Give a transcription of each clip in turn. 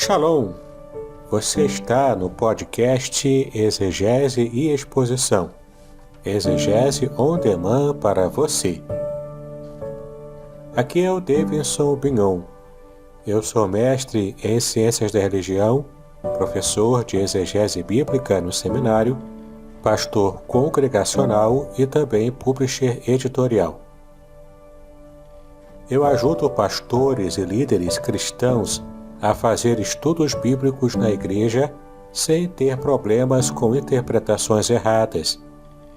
Shalom! Você está no podcast Exegese e Exposição. Exegese on demand para você. Aqui é o Davidson Bignon. Eu sou mestre em Ciências da Religião, professor de Exegese Bíblica no seminário, pastor congregacional e também publisher editorial. Eu ajudo pastores e líderes cristãos a fazer estudos bíblicos na igreja sem ter problemas com interpretações erradas.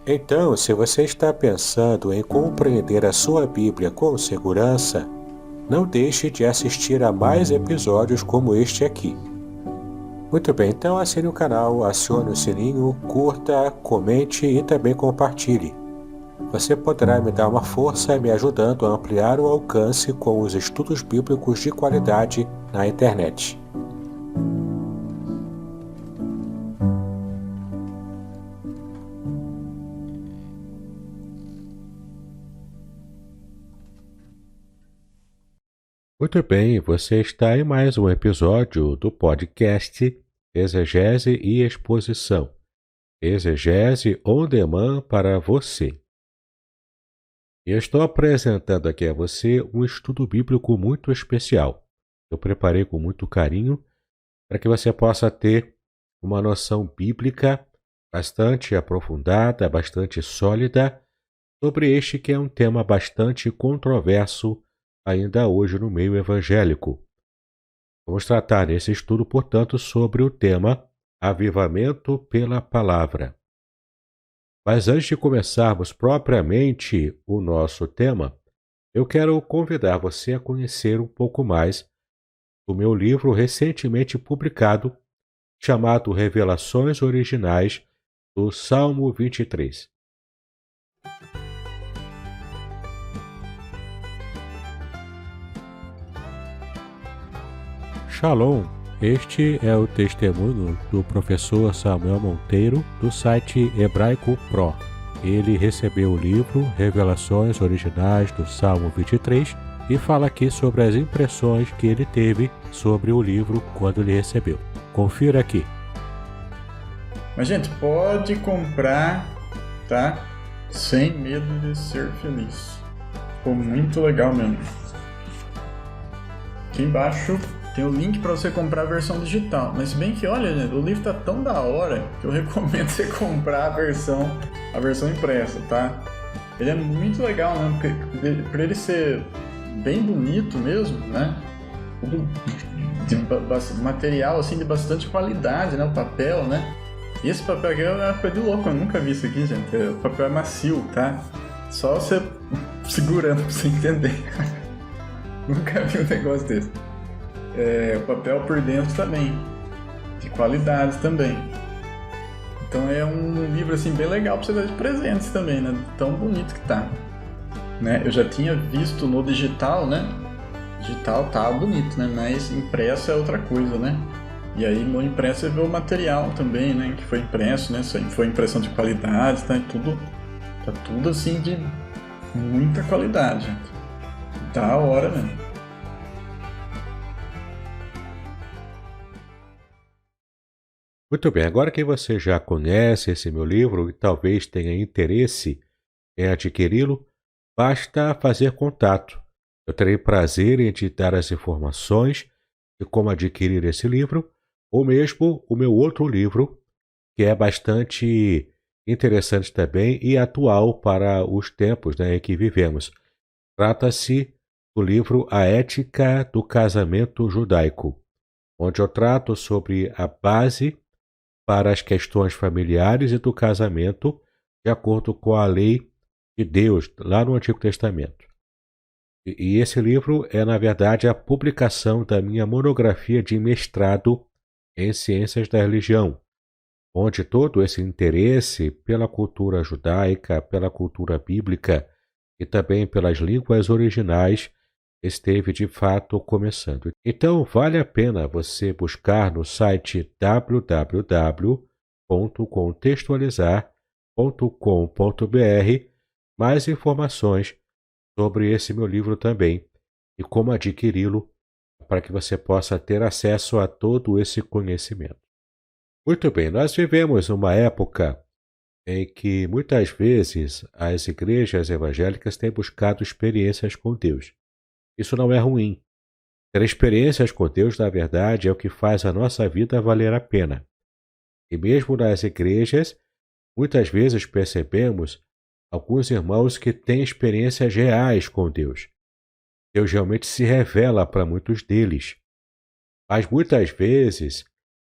Então, se você está pensando em compreender a sua Bíblia com segurança, não deixe de assistir a mais episódios como este aqui. Muito bem, então assine o canal, acione o sininho, curta, comente e também compartilhe. Você poderá me dar uma força me ajudando a ampliar o alcance com os estudos bíblicos de qualidade na internet. Muito bem, você está em mais um episódio do podcast Exegese e Exposição. Exegese on demand para você. Eu estou apresentando aqui a você um estudo bíblico muito especial. Eu preparei com muito carinho para que você possa ter uma noção bíblica bastante aprofundada, bastante sólida, sobre este que é um tema bastante controverso ainda hoje no meio evangélico. Vamos tratar nesse estudo, portanto, sobre o tema Avivamento pela Palavra. Mas antes de começarmos propriamente o nosso tema, eu quero convidar você a conhecer um pouco mais do meu livro recentemente publicado, chamado Revelações Originais do Salmo 23. Shalom! Este é o testemunho do professor Samuel Monteiro, do site Hebraico Pro. Ele recebeu o livro Revelações Originais do Salmo 23 e fala aqui sobre as impressões que ele teve sobre o livro quando ele recebeu. Confira aqui. Mas, gente, pode comprar, tá? Sem medo de ser feliz. Ficou muito legal mesmo. Aqui embaixo tem o link para você comprar a versão digital. Mas se bem que, olha, gente, o livro tá tão da hora que eu recomendo você comprar a versão impressa, tá? Ele é muito legal mesmo, porque por ele ser bem bonito mesmo, né? De material assim de bastante qualidade, né? O papel, né? E esse papel aqui é uma coisa de louco, eu nunca vi isso aqui, gente. O papel é macio, tá? Só você segurando pra você entender. Nunca vi um negócio desse. O papel por dentro também, de qualidade também. Então é um livro assim bem legal para você dar de presentes também, né? Tão bonito que tá, né? Eu já tinha visto no digital, né? Digital tá bonito, né? Mas impresso é outra coisa, né? E aí no impresso você vê o material também, né? Que foi impresso, né? Foi impressão de qualidade, tá? Tá tudo assim de muita qualidade, gente. Da hora, né? Muito bem, agora que você já conhece esse meu livro e talvez tenha interesse em adquiri-lo, basta fazer contato. Eu terei prazer em te dar as informações de como adquirir esse livro, ou mesmo o meu outro livro, que é bastante interessante também e atual para os tempos, né, em que vivemos. Trata-se do livro A Ética do Casamento Judaico, onde eu trato sobre a base para as questões familiares e do casamento, de acordo com a lei de Deus, lá no Antigo Testamento. E esse livro é, na verdade, a publicação da minha monografia de mestrado em Ciências da Religião, onde todo esse interesse pela cultura judaica, pela cultura bíblica e também pelas línguas originais esteve de fato começando. Então vale a pena você buscar no site www.contextualizar.com.br mais informações sobre esse meu livro também e como adquiri-lo a para que você possa ter acesso a todo esse conhecimento. Muito bem, nós vivemos uma época em que muitas vezes as igrejas evangélicas têm buscado experiências com Deus. Isso não é ruim. Ter experiências com Deus, na verdade, é o que faz a nossa vida valer a pena. E mesmo nas igrejas, muitas vezes percebemos alguns irmãos que têm experiências reais com Deus. Deus realmente se revela para muitos deles. Mas muitas vezes,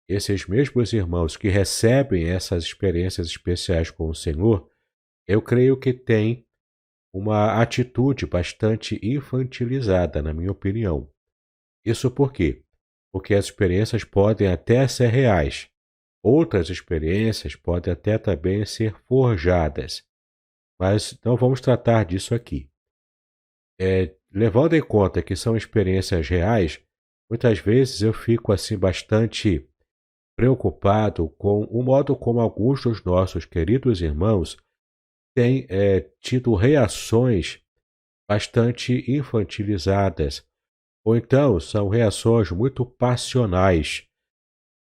esses mesmos irmãos que recebem essas experiências especiais com o Senhor, eu creio que têm uma atitude bastante infantilizada, na minha opinião. Isso por quê? Porque as experiências podem até ser reais. Outras experiências podem até também ser forjadas. Mas não vamos tratar disso aqui. Levando em conta que são experiências reais, muitas vezes eu fico assim bastante preocupado com o modo como alguns dos nossos queridos irmãos têm tido reações bastante infantilizadas, ou então são reações muito passionais,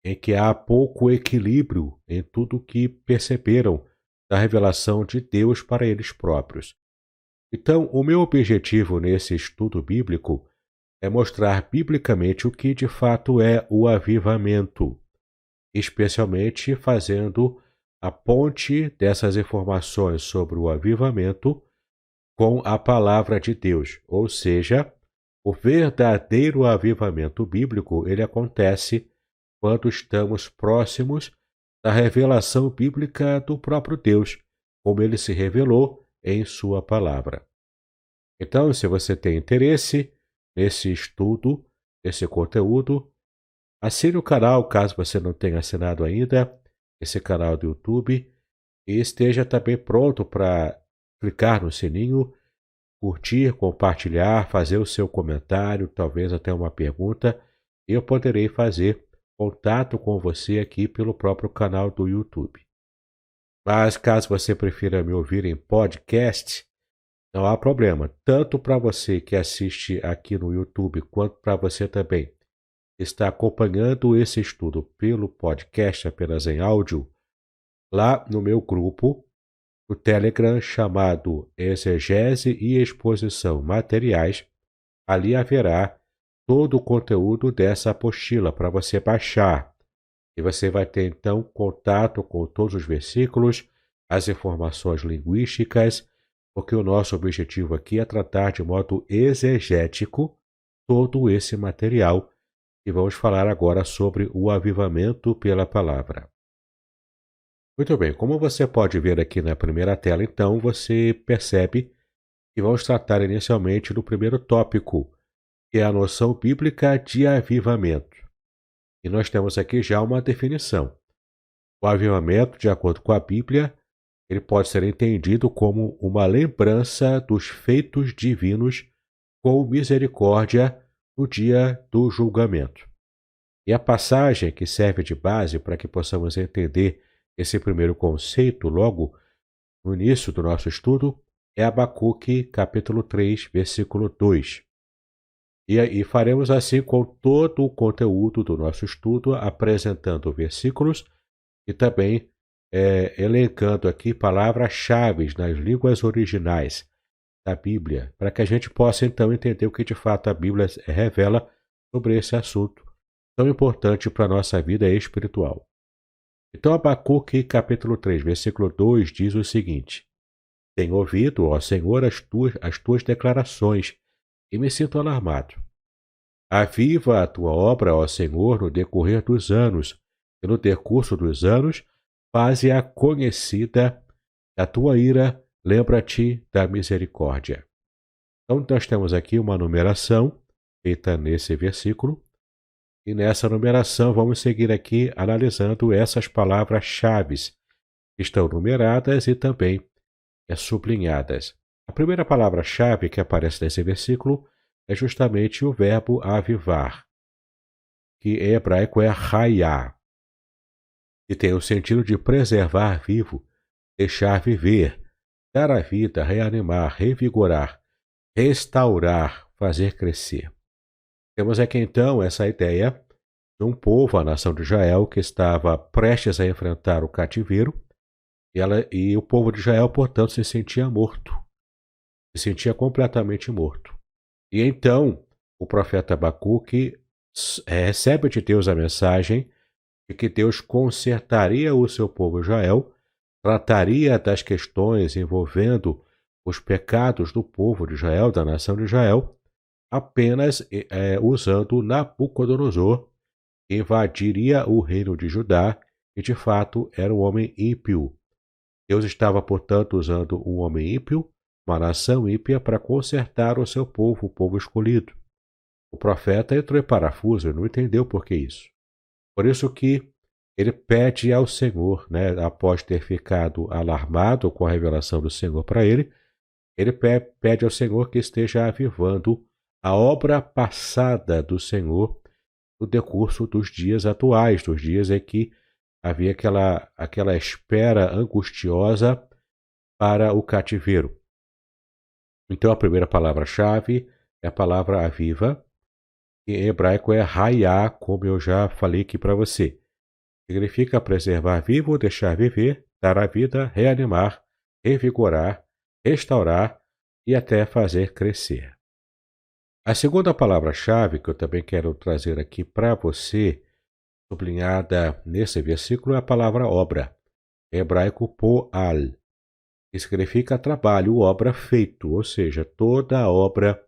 em que há pouco equilíbrio em tudo que perceberam da revelação de Deus para eles próprios. Então, o meu objetivo nesse estudo bíblico é mostrar biblicamente o que de fato é o avivamento, especialmente fazendo a ponte dessas informações sobre o avivamento com a palavra de Deus, ou seja, o verdadeiro avivamento bíblico, ele acontece quando estamos próximos da revelação bíblica do próprio Deus, como ele se revelou em sua palavra. Então, se você tem interesse nesse estudo, nesse conteúdo, assine o canal, caso você não tenha assinado ainda, esse canal do YouTube, e esteja também pronto para clicar no sininho, curtir, compartilhar, fazer o seu comentário, talvez até uma pergunta, e eu poderei fazer contato com você aqui pelo próprio canal do YouTube. Mas caso você prefira me ouvir em podcast, não há problema, tanto para você que assiste aqui no YouTube, quanto para você também que está acompanhando esse estudo pelo podcast apenas em áudio, lá no meu grupo, no Telegram chamado Exegese e Exposição Materiais, ali haverá todo o conteúdo dessa apostila para você baixar. E você vai ter então contato com todos os versículos, as informações linguísticas, porque o nosso objetivo aqui é tratar de modo exegético todo esse material. E vamos falar agora sobre o avivamento pela palavra. Muito bem, como você pode ver aqui na primeira tela, então, você percebe que vamos tratar inicialmente do primeiro tópico, que é a noção bíblica de avivamento. E nós temos aqui já uma definição. O avivamento, de acordo com a Bíblia, ele pode ser entendido como uma lembrança dos feitos divinos com misericórdia no dia do julgamento. E a passagem que serve de base para que possamos entender esse primeiro conceito logo no início do nosso estudo é Abacuque, capítulo 3, versículo 2. E faremos assim com todo o conteúdo do nosso estudo, apresentando versículos e também elencando aqui palavras-chave nas línguas originais da Bíblia, para que a gente possa então entender o que de fato a Bíblia revela sobre esse assunto tão importante para a nossa vida espiritual. Então Abacuque capítulo 3, versículo 2 diz o seguinte: Tenho ouvido, ó Senhor, as tuas declarações, e me sinto alarmado. Aviva a tua obra, ó Senhor, no decorrer dos anos, e no decurso dos anos, faze-a conhecida. Da tua ira, lembra-te da misericórdia. Então, nós temos aqui uma numeração feita nesse versículo, e nessa numeração vamos seguir aqui analisando essas palavras-chave que estão numeradas e também sublinhadas. A primeira palavra-chave que aparece nesse versículo é justamente o verbo avivar, que em hebraico é hayá, que tem o sentido de preservar vivo, deixar viver, dar a vida, reanimar, revigorar, restaurar, fazer crescer. Temos aqui então essa ideia de um povo, a nação de Israel, que estava prestes a enfrentar o cativeiro, e o povo de Israel, portanto, se sentia morto, se sentia completamente morto. E então o profeta Abacuque recebe de Deus a mensagem de que Deus consertaria o seu povo Israel, trataria das questões envolvendo os pecados do povo de Israel, da nação de Israel, apenas usando Nabucodonosor, que invadiria o reino de Judá e de fato era um homem ímpio. Deus estava, portanto, usando um homem ímpio, uma nação ímpia, para consertar o seu povo, o povo escolhido. O profeta entrou em parafuso e não entendeu por que isso. Por isso que ele pede ao Senhor, né, após ter ficado alarmado com a revelação do Senhor para ele pede ao Senhor que esteja avivando a obra passada do Senhor no decurso dos dias atuais, dos dias em que havia aquela espera angustiosa para o cativeiro. Então a primeira palavra-chave é a palavra aviva, que em hebraico é hayá, como eu já falei aqui para você. Significa preservar vivo, deixar viver, dar a vida, reanimar, revigorar, restaurar e até fazer crescer. A segunda palavra-chave que eu também quero trazer aqui para você, sublinhada nesse versículo, é a palavra obra, em hebraico poal, que significa trabalho, obra feito, ou seja, toda a obra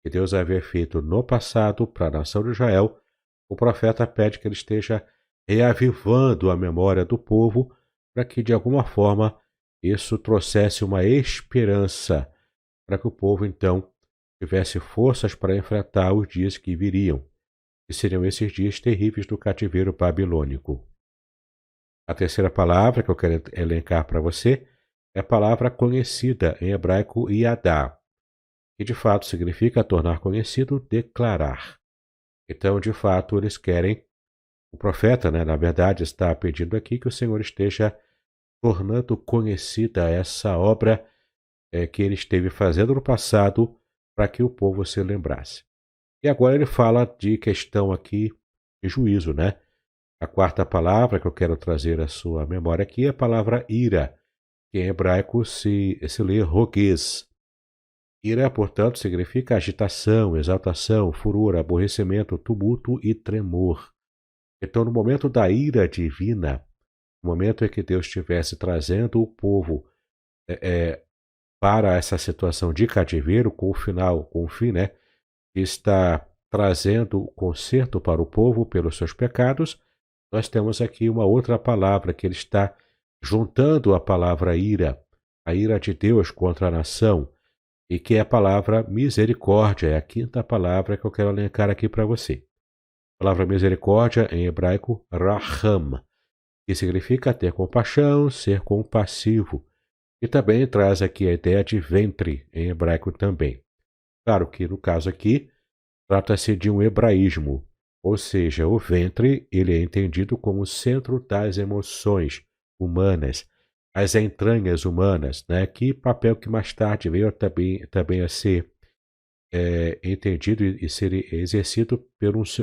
que Deus havia feito no passado para a nação de Israel, o profeta pede que ele esteja reavivando a memória do povo para que, de alguma forma, isso trouxesse uma esperança para que o povo, então, tivesse forças para enfrentar os dias que viriam, que seriam esses dias terríveis do cativeiro babilônico. A terceira palavra que eu quero elencar para você é a palavra conhecida, em hebraico yadá, que de fato significa tornar conhecido, declarar. Então, de fato, eles querem, o profeta, né, na verdade, está pedindo aqui que o Senhor esteja tornando conhecida essa obra que ele esteve fazendo no passado para que o povo se lembrasse. E agora ele fala de questão aqui de juízo, né? A quarta palavra que eu quero trazer à sua memória aqui é a palavra ira, que em hebraico se lê roguez. Ira, portanto, significa agitação, exaltação, furor, aborrecimento, tumulto e tremor. Então, no momento da ira divina, no momento em que Deus estivesse trazendo o povo para essa situação de cativeiro, com o fim, né, que está trazendo o conserto para o povo pelos seus pecados, nós temos aqui uma outra palavra que ele está juntando a palavra ira, a ira de Deus contra a nação, e que é a palavra misericórdia, é a quinta palavra que eu quero elencar aqui para você. A palavra misericórdia, em hebraico, raham, que significa ter compaixão, ser compassivo, e também traz aqui a ideia de ventre, em hebraico também. Claro que no caso aqui, trata-se de um hebraísmo, ou seja, o ventre ele é entendido como o centro das emoções humanas, as entranhas humanas, né? Que papel que mais tarde veio também a ser entendido e ser exercido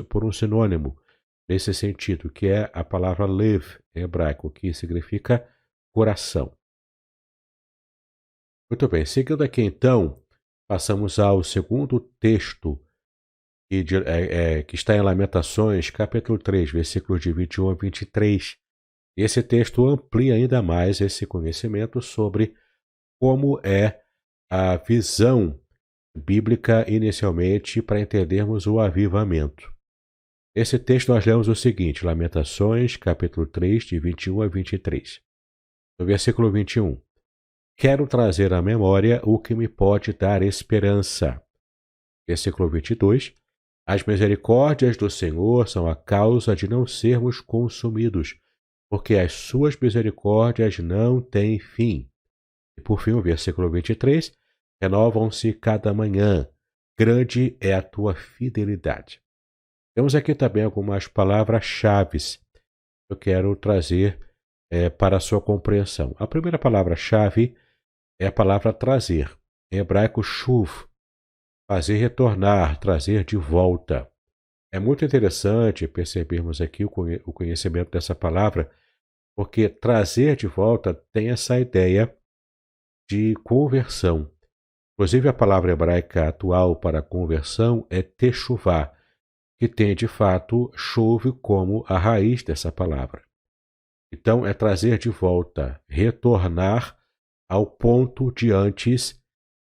por um sinônimo nesse sentido, que é a palavra lev, em hebraico, que significa coração. Muito bem, seguindo aqui então, passamos ao segundo texto que está em Lamentações, capítulo 3, versículos de 21 a 23. Esse texto amplia ainda mais esse conhecimento sobre como é a visão bíblica inicialmente para entendermos o avivamento. Esse texto nós lemos o seguinte, Lamentações, capítulo 3, de 21 a 23. No versículo 21. Quero trazer à memória o que me pode dar esperança. Versículo 22. As misericórdias do Senhor são a causa de não sermos consumidos, porque as suas misericórdias não têm fim. E por fim, o versículo 23. Renovam-se cada manhã, grande é a tua fidelidade. Temos aqui também algumas palavras-chave que eu quero trazer para a sua compreensão. A primeira palavra-chave é a palavra trazer, em hebraico shuv, fazer retornar, trazer de volta. É muito interessante percebermos aqui o conhecimento dessa palavra, porque trazer de volta tem essa ideia de conversão. Inclusive, a palavra hebraica atual para conversão é techuvá, que tem de fato chove como a raiz dessa palavra. Então, é trazer de volta, retornar ao ponto de antes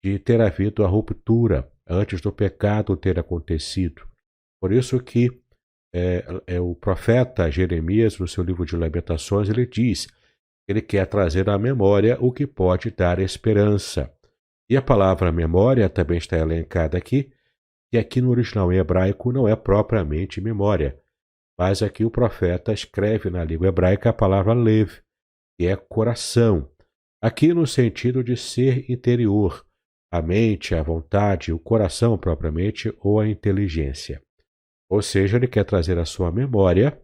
de ter havido a ruptura, antes do pecado ter acontecido. Por isso que o profeta Jeremias, no seu livro de Lamentações, ele diz que ele quer trazer à memória o que pode dar esperança. E a palavra memória também está elencada aqui, que aqui no original em hebraico não é propriamente memória, mas aqui o profeta escreve na língua hebraica a palavra lev, que é coração, aqui no sentido de ser interior, a mente, a vontade, o coração propriamente ou a inteligência. Ou seja, ele quer trazer à sua memória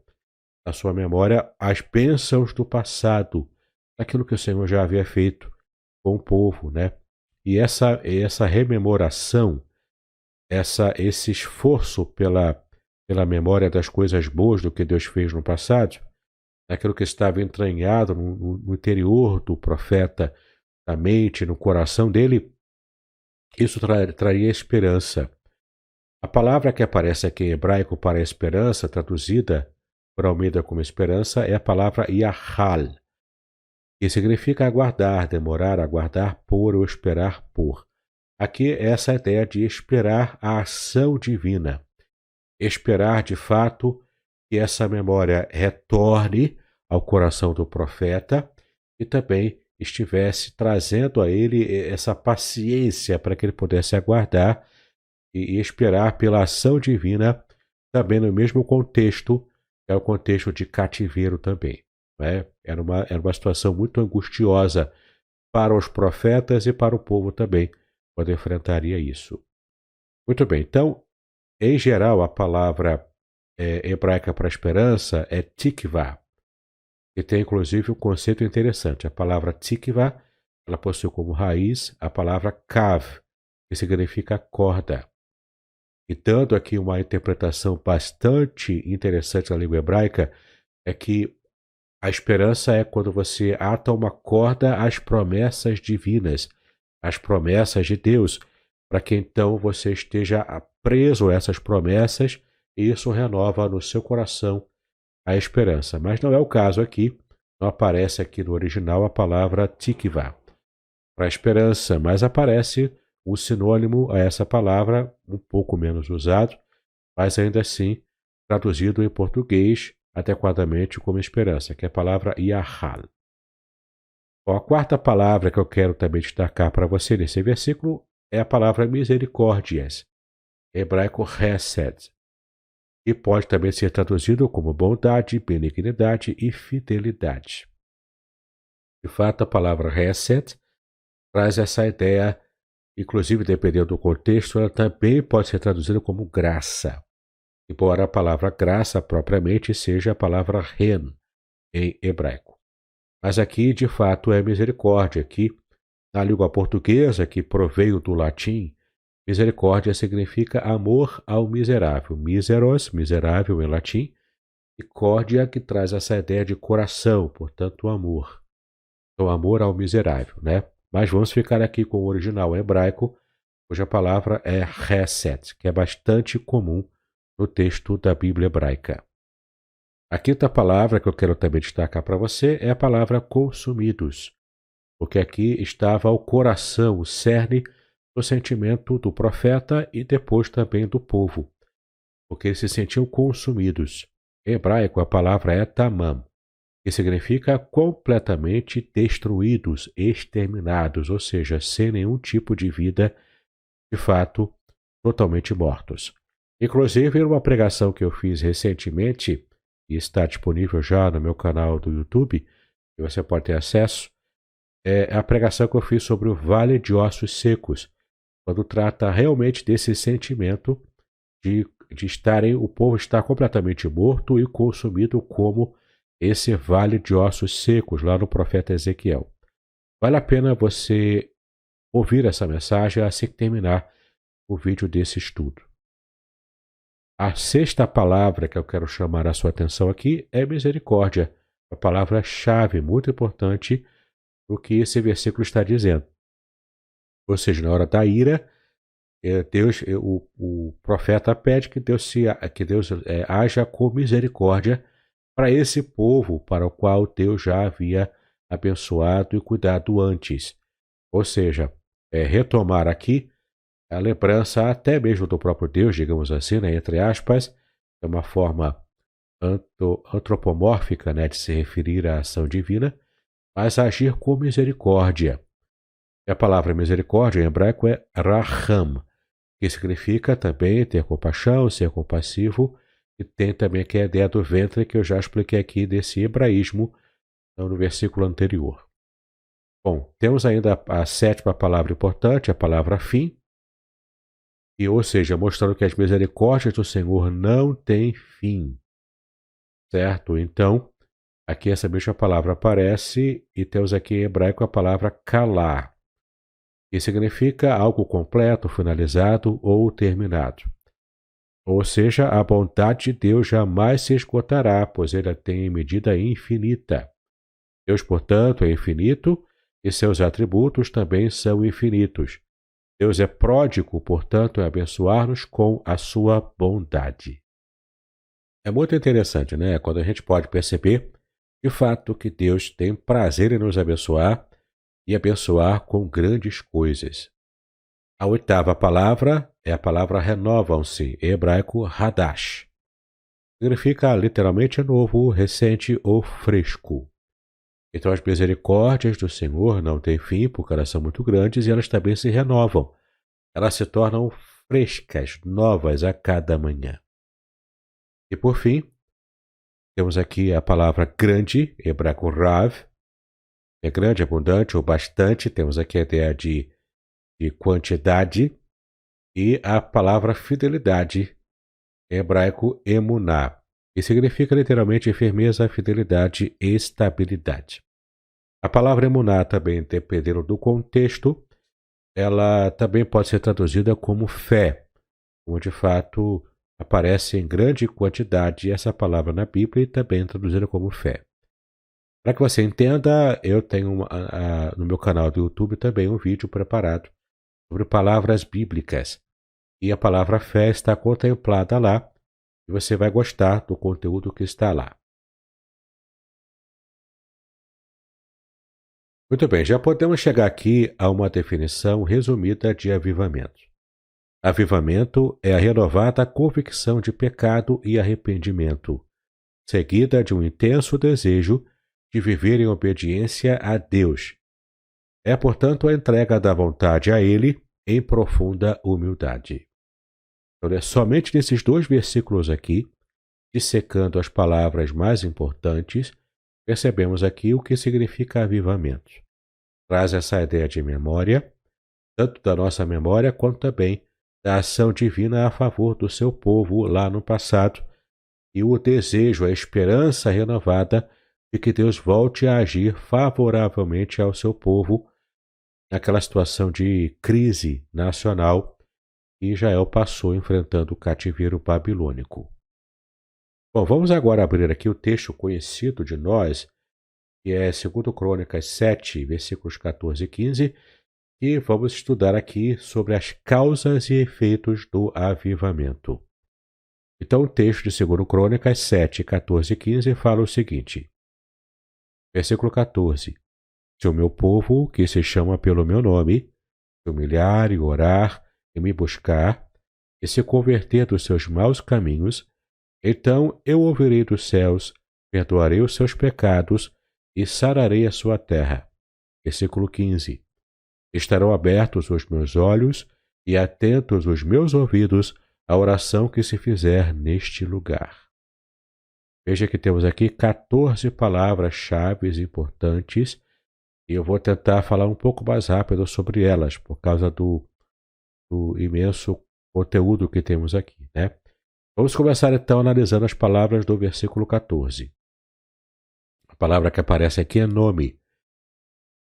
as bênçãos do passado, aquilo que o Senhor já havia feito com o povo, né? E essa rememoração, esse esforço pela memória das coisas boas do que Deus fez no passado, daquilo que estava entranhado no interior do profeta, na mente, no coração dele, isso traria esperança. A palavra que aparece aqui em hebraico para esperança, traduzida por Almeida como esperança, é a palavra yahal, que significa aguardar, demorar, aguardar por ou esperar por. Aqui essa ideia de esperar a ação divina. Esperar de fato que essa memória retorne ao coração do profeta e também estivesse trazendo a ele essa paciência para que ele pudesse aguardar e esperar pela ação divina, também no mesmo contexto, que é o contexto de cativeiro também. Né? Era uma situação muito angustiosa para os profetas e para o povo também, quando enfrentaria isso. Muito bem, então, em geral, a palavra hebraica para esperança é tikvah, que tem inclusive um conceito interessante. A palavra tikvah, ela possui como raiz a palavra kav, que significa corda. E dando aqui uma interpretação bastante interessante na língua hebraica, é que a esperança é quando você ata uma corda às promessas divinas, às promessas de Deus, para que então você esteja preso a essas promessas e isso renova no seu coração a esperança. Mas não é o caso aqui, não aparece aqui no original a palavra tikvah para esperança, mas aparece um sinônimo a essa palavra, um pouco menos usado, mas ainda assim traduzido em português adequadamente como esperança, que é a palavra yahal. Bom, a quarta palavra que eu quero também destacar para você nesse versículo é a palavra misericórdias, em hebraico hesed, e pode também ser traduzido como bondade, benignidade e fidelidade. De fato, a palavra hesed traz essa ideia, inclusive dependendo do contexto, ela também pode ser traduzida como graça, embora a palavra graça propriamente seja a palavra ren em hebraico. Mas aqui, de fato, é misericórdia. Aqui, na língua portuguesa, que proveio do latim, misericórdia significa amor ao miserável. Miseros, miserável em latim, e córdia, que traz essa ideia de coração, portanto, amor. Então, amor ao miserável, né? Mas vamos ficar aqui com o original hebraico, cuja palavra é hesed, que é bastante comum no texto da Bíblia hebraica. A quinta palavra que eu quero também destacar para você é a palavra consumidos, porque aqui estava o coração, o cerne do sentimento do profeta e depois também do povo, porque eles se sentiam consumidos. Em hebraico, a palavra é tamam, que significa completamente destruídos, exterminados, ou seja, sem nenhum tipo de vida, de fato, totalmente mortos. Inclusive, em uma pregação que eu fiz recentemente, e está disponível já no meu canal do YouTube, e você pode ter acesso, é a pregação que eu fiz sobre o Vale de Ossos Secos, quando trata realmente desse sentimento de o povo estar completamente morto e consumido como esse vale de ossos secos, lá no profeta Ezequiel. Vale a pena você ouvir essa mensagem assim que terminar o vídeo desse estudo. A sexta palavra que eu quero chamar a sua atenção aqui é misericórdia, uma palavra-chave muito importante do que esse versículo está dizendo. Ou seja, na hora da ira, o profeta pede que Deus haja com misericórdia para esse povo para o qual Deus já havia abençoado e cuidado antes. Ou seja, retomar aqui a lembrança até mesmo do próprio Deus, digamos assim, né, entre aspas, é uma forma antropomórfica, né, de se referir à ação divina, mas agir com misericórdia. E a palavra misericórdia em hebraico é raham, que significa também ter compaixão, ser compassivo, e tem também aqui a ideia do ventre, que eu já expliquei aqui desse hebraísmo no versículo anterior. Bom, temos ainda a sétima palavra importante, a palavra fim, e, ou seja, mostrando que as misericórdias do Senhor não têm fim, certo? Então, aqui essa mesma palavra aparece e temos aqui em hebraico a palavra kalá, que significa algo completo, finalizado ou terminado. Ou seja, a bondade de Deus jamais se esgotará, pois ele tem medida infinita. Deus, portanto, é infinito e seus atributos também são infinitos. Deus é pródigo, portanto, em abençoar-nos com a sua bondade. É muito interessante, né? Quando a gente pode perceber, de fato, que Deus tem prazer em nos abençoar e abençoar com grandes coisas. A oitava palavra é a palavra renovam-se, em hebraico hadash. Significa literalmente novo, recente ou fresco. Então as misericórdias do Senhor não têm fim, porque elas são muito grandes e elas também se renovam. Elas se tornam frescas, novas a cada manhã. E por fim, temos aqui a palavra grande, em hebraico rav. É grande, abundante ou bastante. Temos aqui a ideia de quantidade. E a palavra fidelidade, em hebraico emuná, que significa literalmente firmeza, fidelidade e estabilidade. A palavra emuná também, dependendo do contexto, ela também pode ser traduzida como fé, como de fato aparece em grande quantidade essa palavra na Bíblia e também traduzida como fé. Para que você entenda, eu tenho no meu canal do YouTube também um vídeo preparado sobre palavras bíblicas. E a palavra fé está contemplada lá e você vai gostar do conteúdo que está lá. Muito bem, já podemos chegar aqui a uma definição resumida de avivamento. Avivamento é a renovada convicção de pecado e arrependimento, seguida de um intenso desejo de viver em obediência a Deus. É, portanto, a entrega da vontade a Ele em profunda humildade. Então, é somente nesses dois versículos aqui, dissecando as palavras mais importantes, percebemos aqui o que significa avivamento. Traz essa ideia de memória, tanto da nossa memória quanto também da ação divina a favor do seu povo lá no passado, e o desejo, a esperança renovada de que Deus volte a agir favoravelmente ao seu povo naquela situação de crise nacional que Israel passou enfrentando o cativeiro babilônico. Bom, vamos agora abrir aqui o texto conhecido de nós, que é 2 Crônicas 7, versículos 14 e 15, e vamos estudar aqui sobre as causas e efeitos do avivamento. Então, o texto de 2 Crônicas 7, 14 e 15 fala o seguinte. Versículo 14. Se o meu povo, que se chama pelo meu nome, se humilhar e orar e me buscar, e se converter dos seus maus caminhos, então eu ouvirei dos céus, perdoarei os seus pecados e sararei a sua terra. Versículo 15. Estarão abertos os meus olhos e atentos os meus ouvidos à oração que se fizer neste lugar. Veja que temos aqui 14 palavras-chave importantes e eu vou tentar falar um pouco mais rápido sobre elas, por causa do imenso conteúdo que temos aqui, né? Vamos começar então analisando as palavras do versículo 14. A palavra que aparece aqui é nome.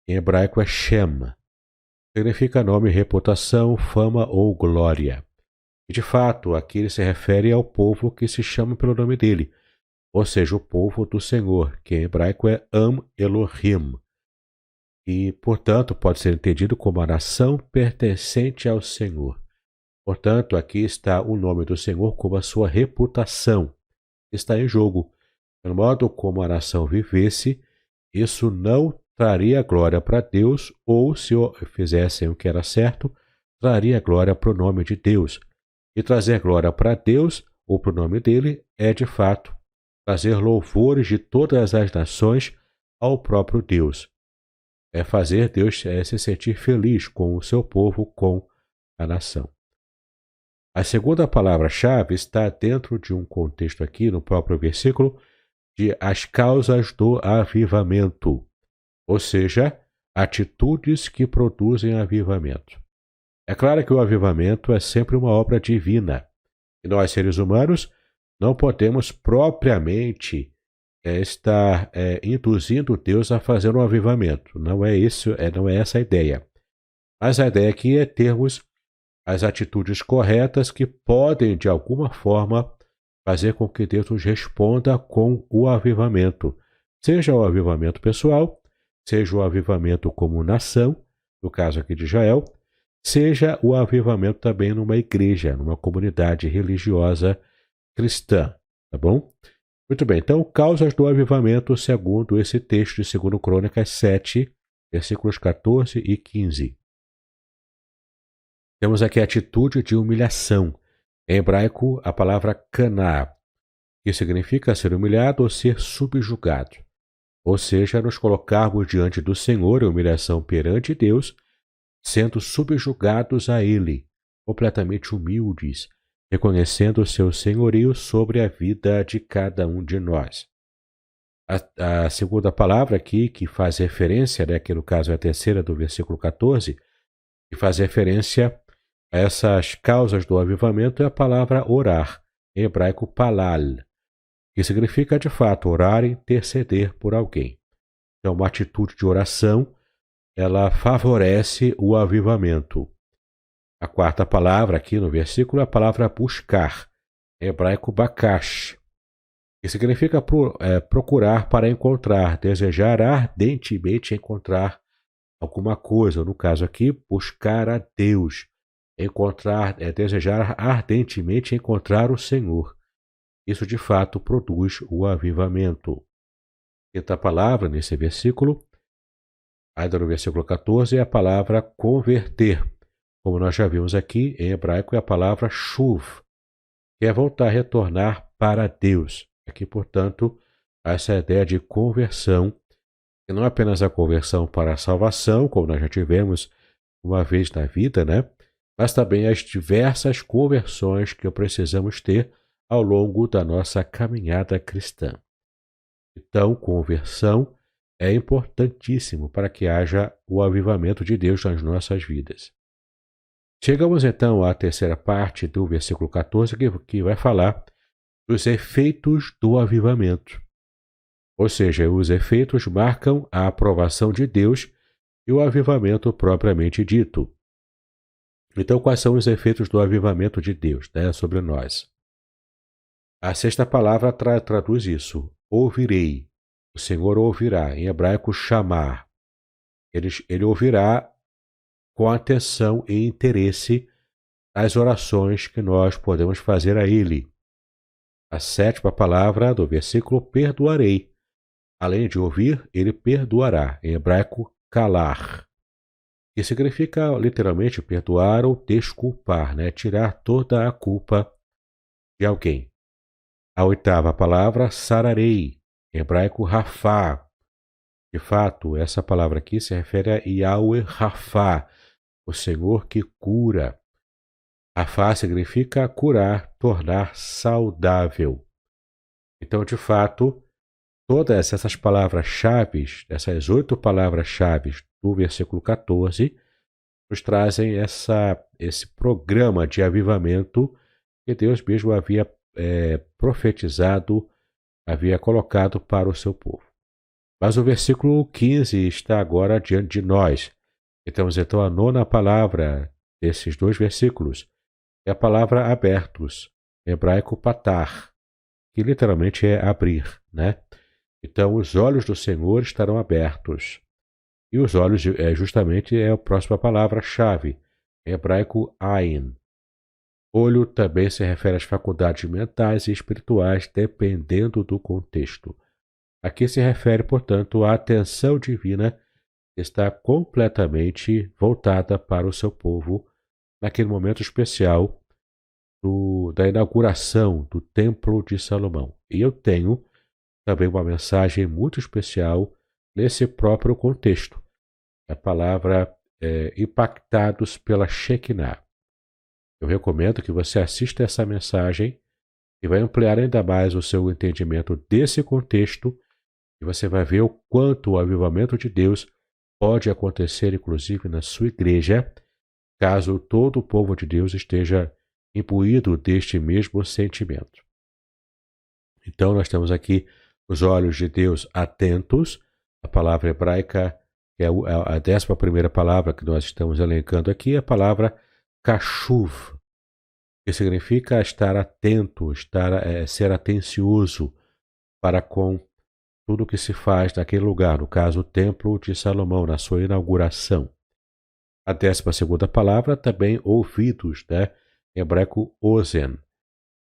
Em hebraico é Shem. Significa nome, reputação, fama ou glória. E de fato, aqui ele se refere ao povo que se chama pelo nome dele, ou seja, o povo do Senhor, que em hebraico é Am Elohim, e, portanto, pode ser entendido como a nação pertencente ao Senhor. Portanto, aqui está o nome do Senhor como a sua reputação. Está em jogo. Pelo modo como a nação vivesse, isso não traria glória para Deus, ou se fizessem o que era certo, traria glória para o nome de Deus. E trazer glória para Deus, ou para o nome dele, é de fato trazer louvores de todas as nações ao próprio Deus. É fazer Deus se sentir feliz com o seu povo, com a nação. A segunda palavra-chave está dentro de um contexto aqui, no próprio versículo, de as causas do avivamento, ou seja, atitudes que produzem avivamento. É claro que o avivamento é sempre uma obra divina, e nós, seres humanos, não podemos propriamente estar induzindo Deus a fazer um avivamento. Não é essa a ideia. Mas a ideia aqui é termos as atitudes corretas que podem, de alguma forma, fazer com que Deus nos responda com o avivamento. Seja o avivamento pessoal, seja o avivamento como nação, no caso aqui de Israel, seja o avivamento também numa igreja, numa comunidade religiosa cristã, tá bom? Muito bem, então, causas do avivamento segundo esse texto de 2 Crônicas 7, versículos 14 e 15. Temos aqui a atitude de humilhação. Em hebraico, a palavra kaná, que significa ser humilhado ou ser subjugado. Ou seja, nos colocarmos diante do Senhor em humilhação perante Deus, sendo subjugados a Ele, completamente humildes, reconhecendo o seu senhorio sobre a vida de cada um de nós. A segunda palavra aqui, que faz referência, que no caso é a terceira do versículo 14, que faz referência a essas causas do avivamento, é a palavra orar, em hebraico palal, que significa de fato orar e interceder por alguém. Então, uma atitude de oração, ela favorece o avivamento. A quarta palavra aqui no versículo é a palavra buscar, em hebraico bakash, que significa procurar para encontrar, desejar ardentemente encontrar alguma coisa, ou no caso aqui, buscar a Deus, desejar ardentemente encontrar o Senhor. Isso de fato produz o avivamento. Quinta palavra nesse versículo, ainda no versículo 14, é a palavra converter. Como nós já vimos aqui, em hebraico é a palavra shuv, que é voltar, retornar para Deus. Aqui, portanto, essa ideia de conversão, que não é apenas a conversão para a salvação, como nós já tivemos uma vez na vida, mas também as diversas conversões que precisamos ter ao longo da nossa caminhada cristã. Então, conversão é importantíssimo para que haja o avivamento de Deus nas nossas vidas. Chegamos então à terceira parte do versículo 14, que vai falar dos efeitos do avivamento. Ou seja, os efeitos marcam a aprovação de Deus e o avivamento propriamente dito. Então, quais são os efeitos do avivamento de Deus sobre nós? A sexta palavra traduz isso. Ouvirei. O Senhor ouvirá. Em hebraico, chamar. Ele ouvirá com atenção e interesse as orações que nós podemos fazer a Ele. A sétima palavra do versículo, perdoarei. Além de ouvir, ele perdoará. Em hebraico, calar. Que significa literalmente perdoar ou desculpar, tirar toda a culpa de alguém. A oitava palavra, sararei. Em hebraico, rafá. De fato, essa palavra aqui se refere a Yahweh Rafá, o Senhor que cura. Rafá significa curar, tornar saudável. Então, de fato, todas essas palavras-chave, essas 8 palavras-chave do versículo 14, nos trazem esse programa de avivamento que Deus mesmo havia profetizado, havia colocado para o seu povo. Mas o versículo 15 está agora diante de nós. E temos então a nona palavra desses 2 versículos, é a palavra abertos, em hebraico patar, que literalmente é abrir, né? Então, os olhos do Senhor estarão abertos. E os olhos justamente é a próxima palavra-chave, em hebraico ain. Olho também se refere às faculdades mentais e espirituais, dependendo do contexto. Aqui se refere, portanto, à atenção divina que está completamente voltada para o seu povo naquele momento especial da inauguração do Templo de Salomão. E eu tenho também uma mensagem muito especial nesse próprio contexto. A palavra impactados pela Shekinah. Eu recomendo que você assista essa mensagem e vai ampliar ainda mais o seu entendimento desse contexto e você vai ver o quanto o avivamento de Deus pode acontecer, inclusive, na sua igreja, caso todo o povo de Deus esteja imbuído deste mesmo sentimento. Então, nós temos aqui os olhos de Deus atentos, a palavra hebraica, que é a 11ª palavra que nós estamos elencando aqui, a palavra kashuv, que significa estar atento, ser atencioso para com tudo que se faz naquele lugar, no caso o Templo de Salomão, na sua inauguração. A 12ª palavra também ouvidos, né? Em hebraico ozen.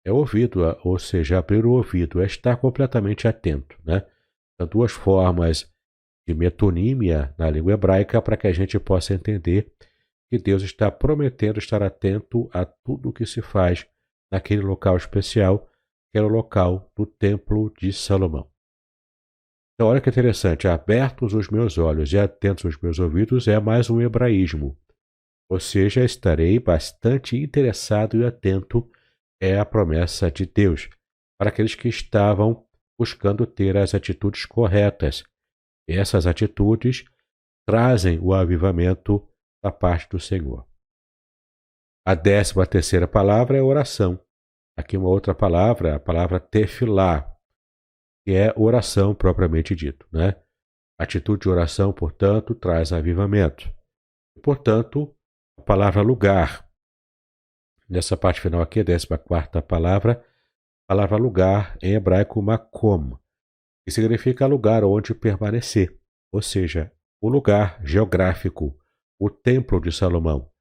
É ouvido, ou seja, abrir o ouvido, é estar completamente atento, né? São duas formas de metonímia na língua hebraica para que a gente possa entender que Deus está prometendo estar atento a tudo o que se faz naquele local especial, que era o local do Templo de Salomão. Então, olha que interessante, abertos os meus olhos e atentos os meus ouvidos é mais um hebraísmo. Ou seja, estarei bastante interessado e atento é a promessa de Deus para aqueles que estavam buscando ter as atitudes corretas. E essas atitudes trazem o avivamento da parte do Senhor. A 13ª palavra é oração. Aqui uma outra palavra, a palavra tefilá, que é oração propriamente dito, né? A atitude de oração, portanto, traz avivamento. E, portanto, a palavra lugar. Nessa parte final aqui, a 14ª palavra lugar, em hebraico makom, que significa lugar onde permanecer, ou seja, o lugar geográfico, o Templo de Salomão,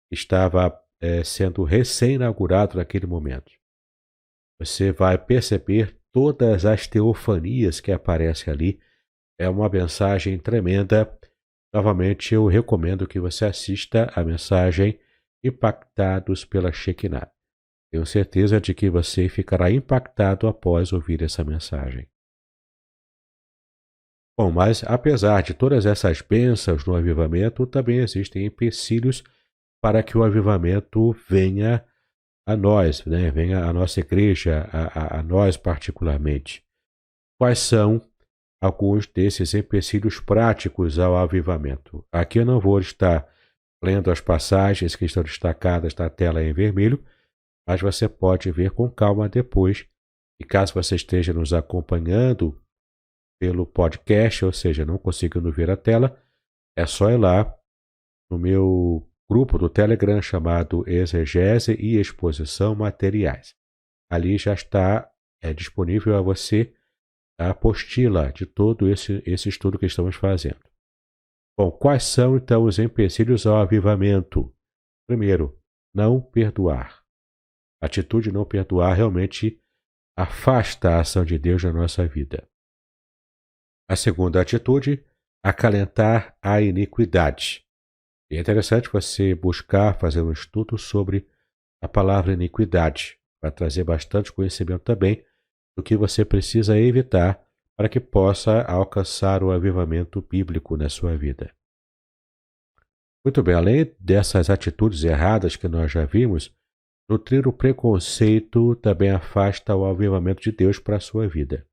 estava sendo recém-inaugurado naquele momento. Você vai perceber todas as teofanias que aparecem ali. É uma mensagem tremenda. Novamente, eu recomendo que você assista a mensagem Impactados pela Shekinah. Tenho certeza de que você ficará impactado após ouvir essa mensagem. Bom, mas apesar de todas essas bênçãos no avivamento, também existem empecilhos para que o avivamento venha a nós, né? Venha à nossa igreja, a nós particularmente. Quais são alguns desses empecilhos práticos ao avivamento? Aqui eu não vou estar lendo as passagens que estão destacadas na tela em vermelho, mas você pode ver com calma depois. E caso você esteja nos acompanhando pelo podcast, ou seja, não conseguindo ver a tela, é só ir lá no meu grupo do Telegram chamado Exegese e Exposição Materiais. Ali já está disponível a você a apostila de todo esse estudo que estamos fazendo. Bom, quais são então os empecilhos ao avivamento? Primeiro, não perdoar. A atitude de não perdoar realmente afasta a ação de Deus na nossa vida. A segunda atitude, acalentar a iniquidade. E é interessante você buscar fazer um estudo sobre a palavra iniquidade. Vai trazer bastante conhecimento também do que você precisa evitar para que possa alcançar o avivamento bíblico na sua vida. Muito bem, além dessas atitudes erradas que nós já vimos, nutrir o preconceito também afasta o avivamento de Deus para a sua vida.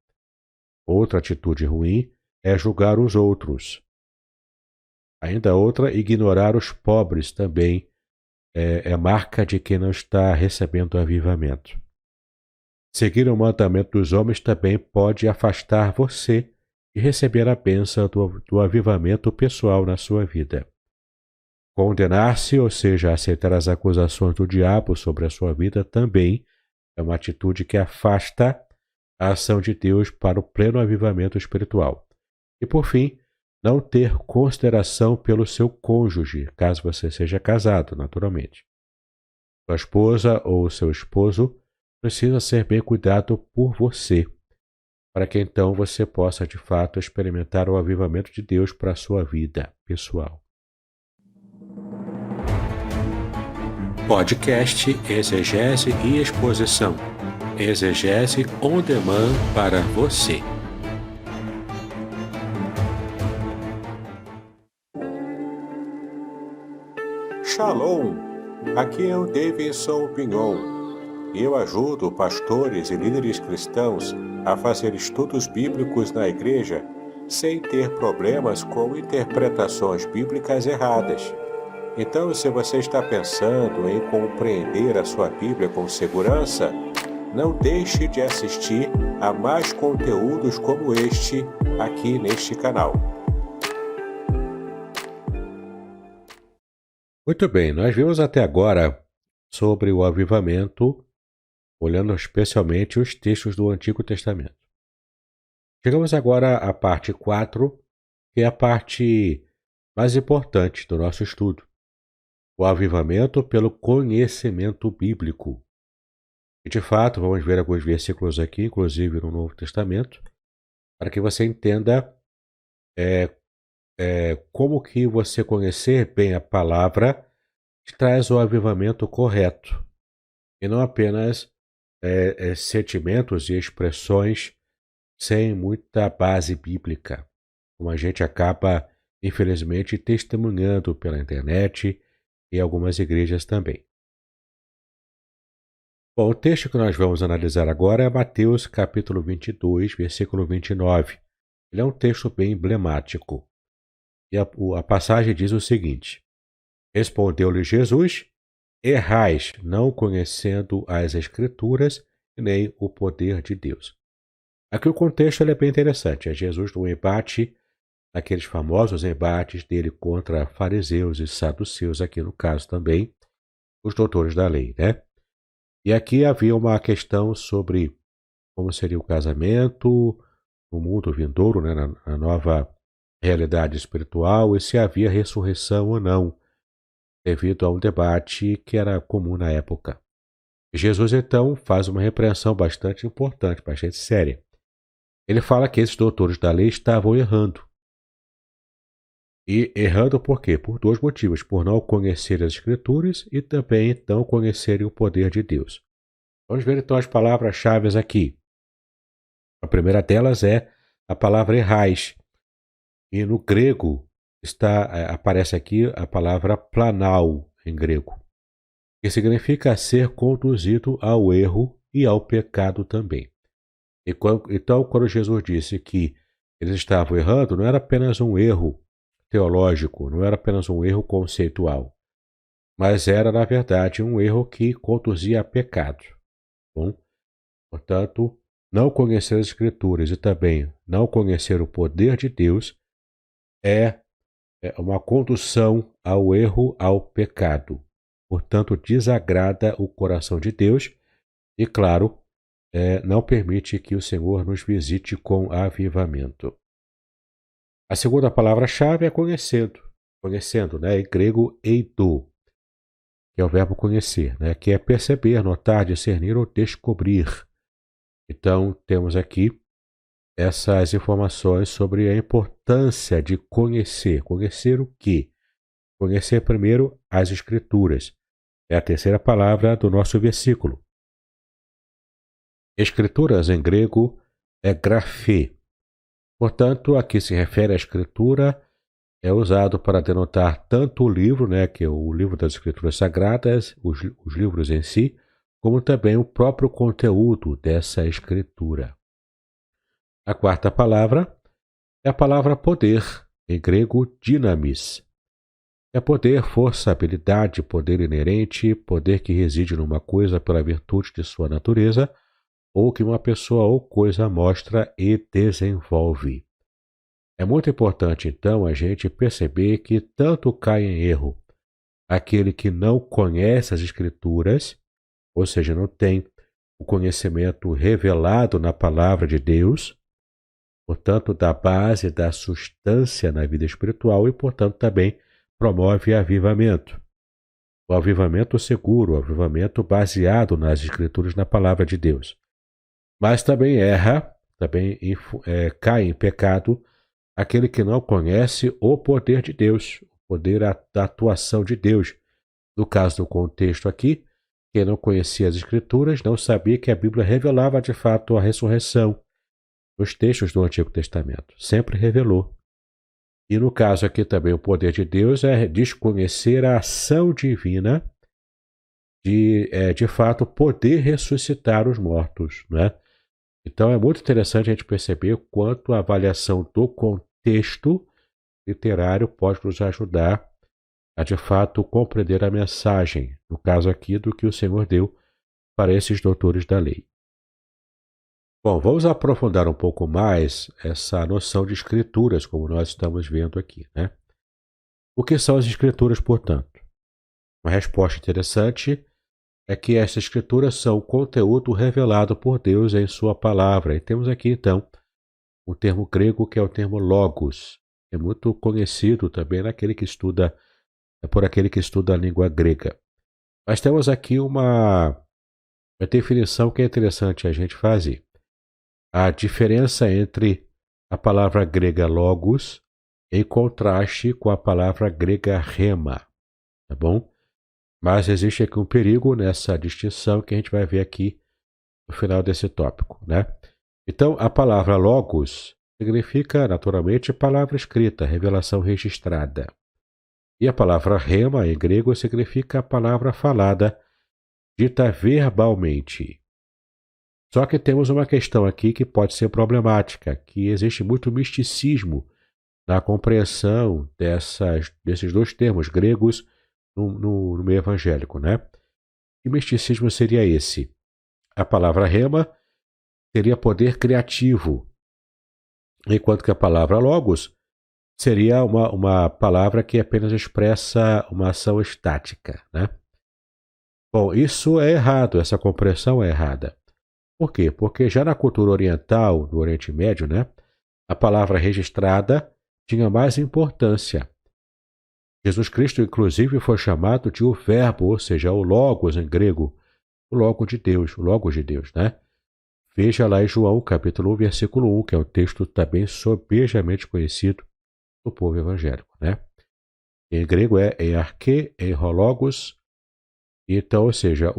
Outra atitude ruim é julgar os outros. Ainda outra, ignorar os pobres também é marca de quem não está recebendo avivamento. Seguir o mandamento dos homens também pode afastar você de receber a bênção do avivamento pessoal na sua vida. Condenar-se, ou seja, aceitar as acusações do diabo sobre a sua vida, também é uma atitude que afasta a ação de Deus para o pleno avivamento espiritual. E por fim, não ter consideração pelo seu cônjuge, caso você seja casado, naturalmente. Sua esposa ou seu esposo precisa ser bem cuidado por você, para que então você possa de fato experimentar o avivamento de Deus para a sua vida pessoal. Podcast Exegese e Exposição. Exegese on demand para você. Shalom! Aqui é o Davidson Pignon. Eu ajudo pastores e líderes cristãos a fazer estudos bíblicos na igreja sem ter problemas com interpretações bíblicas erradas. Então, se você está pensando em compreender a sua Bíblia com segurança, não deixe de assistir a mais conteúdos como este aqui neste canal. Muito bem, nós vimos até agora sobre o avivamento, olhando especialmente os textos do Antigo Testamento. Chegamos agora à parte 4, que é a parte mais importante do nosso estudo. O avivamento pelo conhecimento bíblico. E de fato, vamos ver alguns versículos aqui, inclusive no Novo Testamento, para que você entenda como que você conhecer bem a palavra te traz o avivamento correto. E não apenas sentimentos e expressões sem muita base bíblica, como a gente acaba, infelizmente, testemunhando pela internet e algumas igrejas também. Bom, o texto que nós vamos analisar agora é Mateus capítulo 22, versículo 29. Ele é um texto bem emblemático. E a passagem diz o seguinte: Respondeu-lhe Jesus: Errais, não conhecendo as Escrituras e nem o poder de Deus. Aqui o contexto é bem interessante. É Jesus no embate, aqueles famosos embates dele contra fariseus e saduceus, aqui no caso também, os doutores da lei, né? E aqui havia uma questão sobre como seria o casamento no mundo vindouro, né, na nova realidade espiritual, e se havia ressurreição ou não, devido a um debate que era comum na época. E Jesus, então, faz uma repreensão bastante importante, bastante séria. Ele fala que esses doutores da lei estavam errando. E errando por quê? Por dois motivos: por não conhecer as Escrituras e também não conhecerem o poder de Deus. Vamos ver então as palavras-chave aqui. A primeira delas é a palavra errais. E no grego aparece aqui a palavra planal, em grego, que significa ser conduzido ao erro e ao pecado também. Então, quando Jesus disse que eles estavam errando, não era apenas um erro teológico, não era apenas um erro conceitual, mas era, na verdade, um erro que conduzia a pecado. Bom, portanto, não conhecer as Escrituras e também não conhecer o poder de Deus é uma condução ao erro, ao pecado. Portanto, desagrada o coração de Deus e, claro, não permite que o Senhor nos visite com avivamento. A segunda palavra-chave é conhecendo. Conhecendo, né? Em grego, eido, que é o verbo conhecer, né? Que é perceber, notar, discernir ou descobrir. Então, temos aqui essas informações sobre a importância de conhecer. Conhecer o quê? Conhecer primeiro as Escrituras. É a terceira palavra do nosso versículo. Escrituras em grego é grafê. Portanto, aqui se refere à Escritura, é usado para denotar tanto o livro, né, que é o livro das Escrituras Sagradas, os livros em si, como também o próprio conteúdo dessa Escritura. A quarta palavra é a palavra poder, em grego dynamis. É poder, força, habilidade, poder inerente, poder que reside numa coisa pela virtude de sua natureza, ou que uma pessoa ou coisa mostra e desenvolve. É muito importante, então, a gente perceber que tanto cai em erro aquele que não conhece as Escrituras, ou seja, não tem o conhecimento revelado na palavra de Deus, portanto, da base, da substância na vida espiritual e, portanto, também promove avivamento. O avivamento seguro, o avivamento baseado nas Escrituras, na palavra de Deus. Mas também erra, também cai em pecado aquele que não conhece o poder de Deus, o poder da atuação de Deus. No caso do contexto aqui, quem não conhecia as Escrituras não sabia que a Bíblia revelava de fato a ressurreição nos textos do Antigo Testamento. Sempre revelou. E no caso aqui também o poder de Deus é desconhecer a ação divina de fato poder ressuscitar os mortos, né? Então é muito interessante a gente perceber quanto a avaliação do contexto literário pode nos ajudar a de fato compreender a mensagem, no caso aqui do que o Senhor deu para esses doutores da lei. Bom, vamos aprofundar um pouco mais essa noção de escrituras, como nós estamos vendo aqui, né? O que são as escrituras, portanto? Uma resposta interessante é que essas escrituras são o conteúdo revelado por Deus em sua palavra. E temos aqui, então, um termo grego que é o termo logos. É muito conhecido também por aquele que estuda a língua grega. Mas temos aqui uma definição que é interessante a gente fazer. A diferença entre a palavra grega logos em contraste com a palavra grega rema, tá bom? Mas existe aqui um perigo nessa distinção que a gente vai ver aqui no final desse tópico, né? Então, a palavra logos significa, naturalmente, palavra escrita, revelação registrada. E a palavra rema, em grego, significa a palavra falada, dita verbalmente. Só que temos uma questão aqui que pode ser problemática, que existe muito misticismo na compreensão desses dois termos gregos no meio evangélico, né? Que misticismo seria esse? A palavra rema teria poder criativo, enquanto que a palavra logos seria uma palavra que apenas expressa uma ação estática, né? Bom, isso é errado, essa compreensão é errada. Por quê? Porque já na cultura oriental, no Oriente Médio, né, a palavra registrada tinha mais importância. Jesus Cristo, inclusive, foi chamado de o Verbo, ou seja, o Logos em grego, o Logos de Deus, né? Veja lá em João, capítulo 1, versículo 1, que é um texto também sobejamente conhecido do povo evangélico, né? Em grego é em arque, em hologos. Então, ou seja,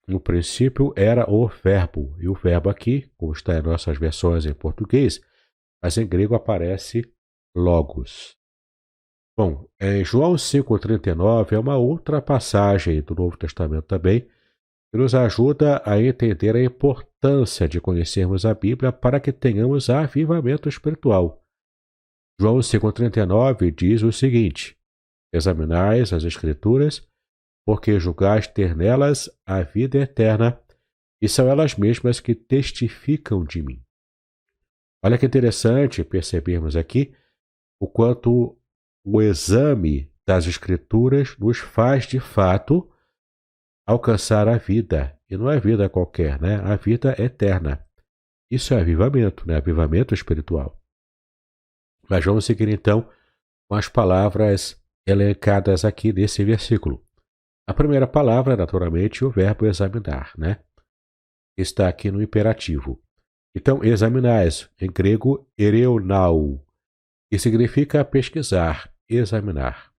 no princípio era o verbo, e o verbo aqui, como está em nossas versões em português, mas em grego aparece logos. Bom, em João 5,39 é uma outra passagem do Novo Testamento também, que nos ajuda a entender a importância de conhecermos a Bíblia para que tenhamos avivamento espiritual. João 5,39 diz o seguinte: examinais as Escrituras, porque julgais ter nelas a vida eterna, e são elas mesmas que testificam de mim. Olha que interessante percebermos aqui o quanto o exame das Escrituras nos faz, de fato, alcançar a vida. E não é vida qualquer, né? A vida eterna. Isso é avivamento, né? Avivamento espiritual. Mas vamos seguir, então, com as palavras elencadas aqui nesse versículo. A primeira palavra, naturalmente, o verbo examinar, né? Está aqui no imperativo. Então, examinais, em grego, ereunau, que significa pesquisar, examinar.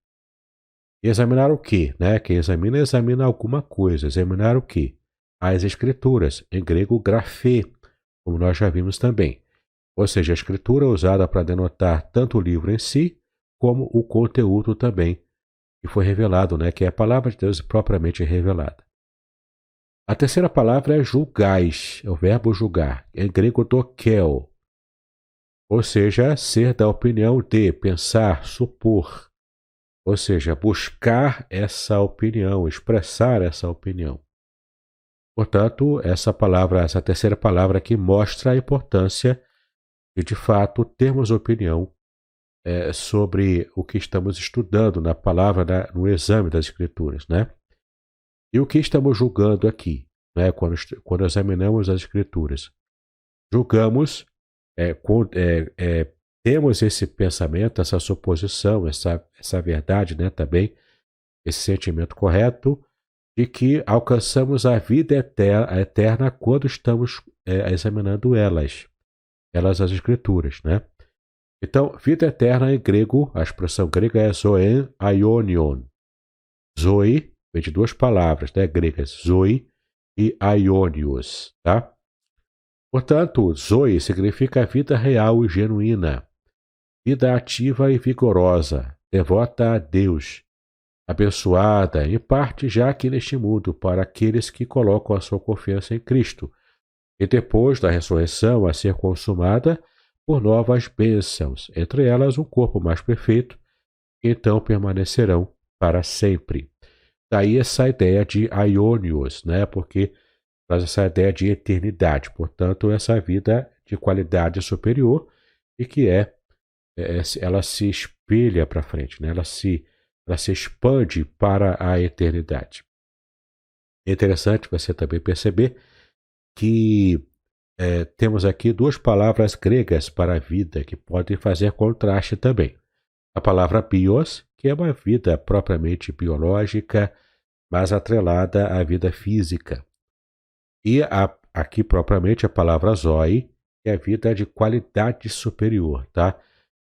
Examinar o quê? Né? Quem examina alguma coisa. Examinar o quê? As escrituras, em grego, grafê, como nós já vimos também. Ou seja, a escritura usada para denotar tanto o livro em si, como o conteúdo também, que foi revelado, né? Que é a palavra de Deus propriamente revelada. A terceira palavra é julgais, é o verbo julgar, em grego dokel, ou seja, ser da opinião de, pensar, supor, ou seja, buscar essa opinião, expressar essa opinião. Portanto, essa terceira palavra aqui mostra a importância de fato, termos opinião sobre o que estamos estudando na palavra, no exame das Escrituras, né? E o que estamos julgando aqui, né? Quando examinamos as Escrituras, julgamos, temos esse pensamento, essa suposição, essa verdade, né? Também esse sentimento correto de que alcançamos a vida eterna quando estamos examinando elas, as Escrituras, né? Então, vida eterna em grego, a expressão grega é zoen aionion. Zoe vem de duas palavras, né, gregas, zoe e aionios, tá? Portanto, zoe significa vida real e genuína, vida ativa e vigorosa, devota a Deus, abençoada, em parte já aqui neste mundo, para aqueles que colocam a sua confiança em Cristo, e depois da ressurreição a ser consumada por novas bênçãos, entre elas um corpo mais perfeito, que então permanecerão para sempre. Daí essa ideia de aionios, né? Porque traz essa ideia de eternidade, portanto, essa vida de qualidade superior e que ela se espelha para frente, né? Ela se expande para a eternidade. É interessante você também perceber que temos aqui duas palavras gregas para a vida que podem fazer contraste também. A palavra bios, que é uma vida propriamente biológica, mas atrelada à vida física. E aqui propriamente a palavra zoe, que é a vida de qualidade superior, tá?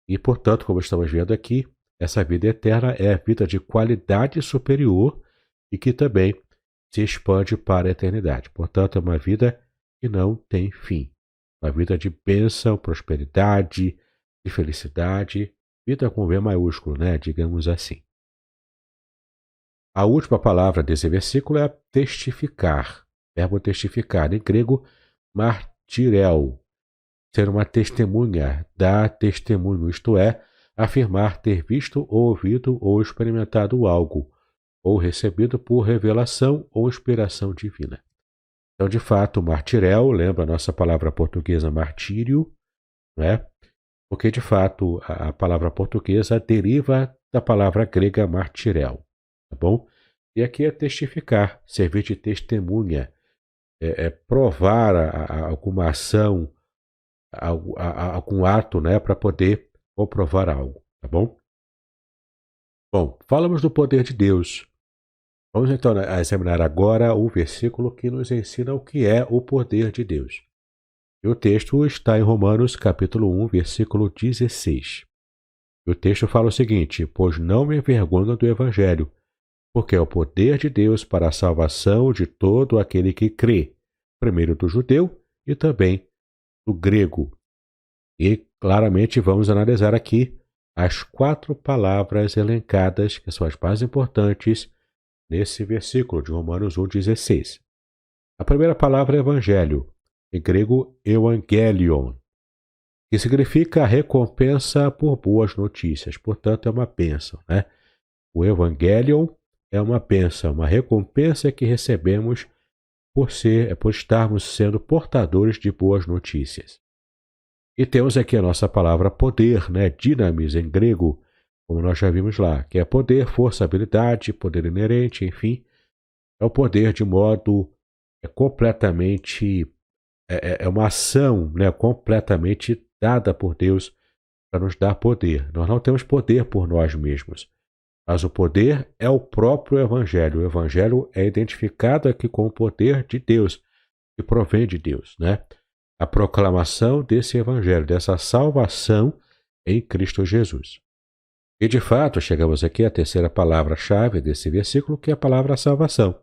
E portanto, como estamos vendo aqui, essa vida eterna é a vida de qualidade superior e que também se expande para a eternidade. Portanto, é uma vida que não tem fim. Uma vida de bênção, prosperidade, de felicidade, vida com V maiúsculo, né? Digamos assim. A última palavra desse versículo é testificar. Verbo testificar, em grego, martirel. Ser uma testemunha, dar testemunho, isto é, afirmar ter visto ou ouvido ou experimentado algo, ou recebido por revelação ou inspiração divina. Então, de fato, martirel lembra a nossa palavra portuguesa martírio, né? Porque, de fato, a palavra portuguesa deriva da palavra grega martirel, tá bom? E aqui é testificar, servir de testemunha, provar alguma ação, algum ato, né, para poder comprovar algo, tá bom? Bom, falamos do poder de Deus. Vamos então examinar agora o versículo que nos ensina o que é o poder de Deus. E o texto está em Romanos capítulo 1, versículo 16. E o texto fala o seguinte: pois não me envergonho do evangelho, porque é o poder de Deus para a salvação de todo aquele que crê, primeiro do judeu e também do grego. E claramente vamos analisar aqui as 4 palavras elencadas, que são as mais importantes, nesse versículo de Romanos 1,16. A primeira palavra é evangelho, em grego euangelion, que significa recompensa por boas notícias, portanto é uma bênção, né? O evangelion é uma bênção, uma recompensa que recebemos por estarmos sendo portadores de boas notícias. E temos aqui a nossa palavra poder, né? Dinamis em grego, como nós já vimos lá, que é poder, força, habilidade, poder inerente, enfim. É o poder de modo completamente... É uma ação, né, completamente dada por Deus para nos dar poder. Nós não temos poder por nós mesmos, mas o poder é o próprio Evangelho. O Evangelho é identificado aqui com o poder de Deus, que provém de Deus, né? A proclamação desse Evangelho, dessa salvação em Cristo Jesus. E de fato, chegamos aqui à terceira palavra-chave desse versículo, que é a palavra salvação,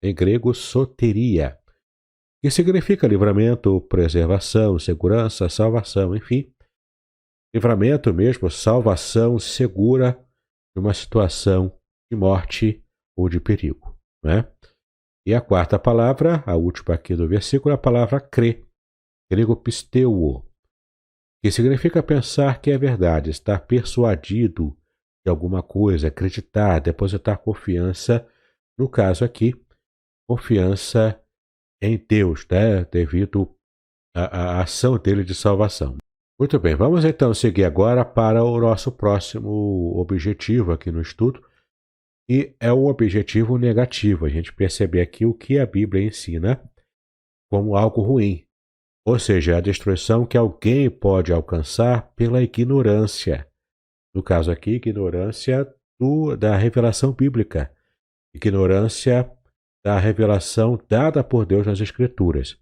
em grego soteria, que significa livramento, preservação, segurança, salvação, enfim. Livramento mesmo, salvação segura de uma situação de morte ou de perigo, né? E a quarta palavra, a última aqui do versículo, é a palavra crer, grego pisteuo, que significa pensar que é verdade, estar persuadido de alguma coisa, acreditar, depositar confiança, no caso aqui, confiança em Deus, né? Devido à ação dele de salvação. Muito bem, vamos então seguir agora para o nosso próximo objetivo aqui no estudo, e é o objetivo negativo. A gente perceber aqui o que a Bíblia ensina como algo ruim, ou seja, a destruição que alguém pode alcançar pela ignorância. No caso aqui, ignorância da revelação bíblica, ignorância da revelação dada por Deus nas Escrituras.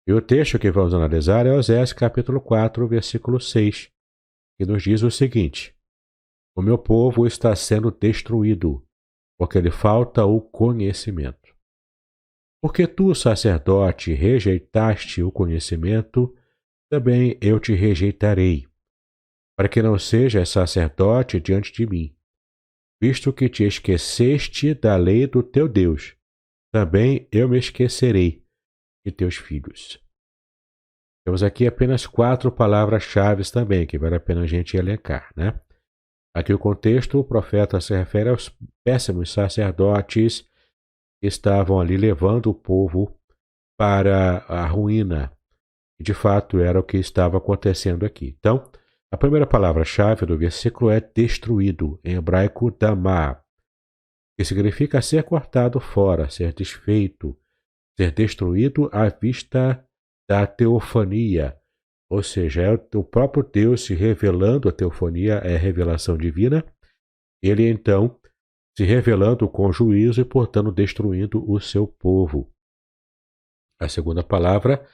E o texto que vamos analisar é Oséias capítulo 4, versículo 6, que nos diz o seguinte: O meu povo está sendo destruído, porque lhe falta o conhecimento. Porque tu, sacerdote, rejeitaste o conhecimento, também eu te rejeitarei, para que não sejas sacerdote diante de mim, visto que te esqueceste da lei do teu Deus, também eu me esquecerei de teus filhos. Temos aqui apenas 4 palavras-chave também, que vale a pena a gente elencar, né? Aqui o contexto, o profeta se refere aos péssimos sacerdotes que estavam ali levando o povo para a ruína. E de fato era o que estava acontecendo aqui. Então, a primeira palavra-chave do versículo é destruído, em hebraico damá, que significa ser cortado fora, ser desfeito, ser destruído à vista da teofania, ou seja, é o próprio Deus se revelando. A teofania é a revelação divina, ele então se revelando com juízo e, portanto, destruindo o seu povo. A segunda palavra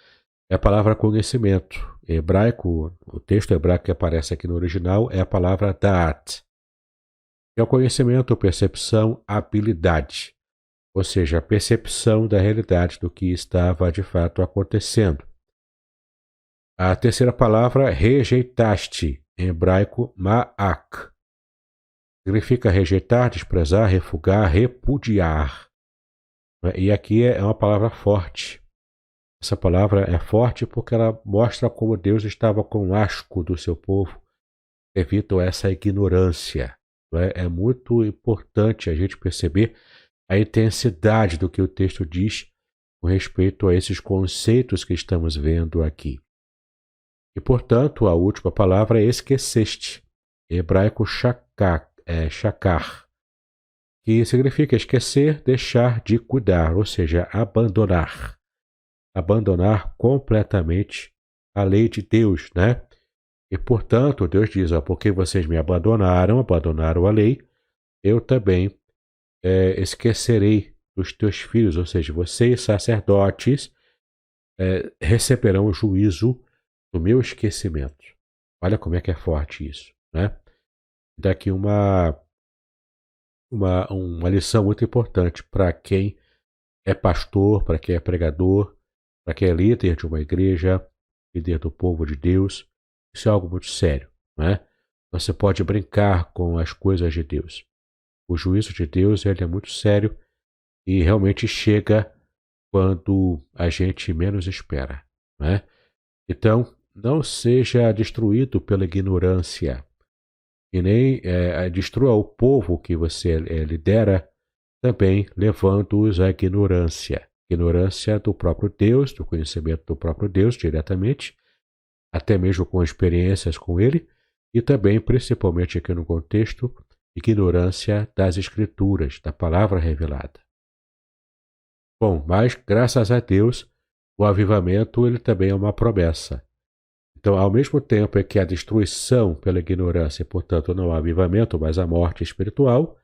é a palavra conhecimento. Em hebraico, o texto hebraico que aparece aqui no original é a palavra da'at, que é o conhecimento, percepção, habilidade, ou seja, a percepção da realidade do que estava de fato acontecendo. A terceira palavra, rejeitaste, em hebraico, ma'ak. Significa rejeitar, desprezar, refugar, repudiar. E aqui é uma palavra forte. Essa palavra é forte porque ela mostra como Deus estava com asco do seu povo devido a essa ignorância. É muito importante a gente perceber a intensidade do que o texto diz com respeito a esses conceitos que estamos vendo aqui. E, portanto, a última palavra é esqueceste, em hebraico shakar, que significa esquecer, deixar de cuidar, ou seja, abandonar. Abandonar completamente a lei de Deus, né? E, portanto, Deus diz, porque vocês me abandonaram a lei, eu também esquecerei dos teus filhos, ou seja, vocês, sacerdotes, receberão o juízo do meu esquecimento. Olha como é que é forte isso, né? Daqui uma lição muito importante para quem é pastor, para quem é pregador, para quem é líder de uma igreja, líder do povo de Deus. Isso é algo muito sério, né? Você pode brincar com as coisas de Deus. O juízo de Deus, ele é muito sério e realmente chega quando a gente menos espera, né? Então, não seja destruído pela ignorância e nem destrua o povo que você lidera, também levando-os à ignorância. Ignorância do próprio Deus, do conhecimento do próprio Deus diretamente, até mesmo com experiências com ele, e também, principalmente aqui no contexto, ignorância das Escrituras, da palavra revelada. Bom, mas graças a Deus, o avivamento ele também é uma promessa. Então, ao mesmo tempo que a destruição pela ignorância, portanto, não há avivamento, mas a morte espiritual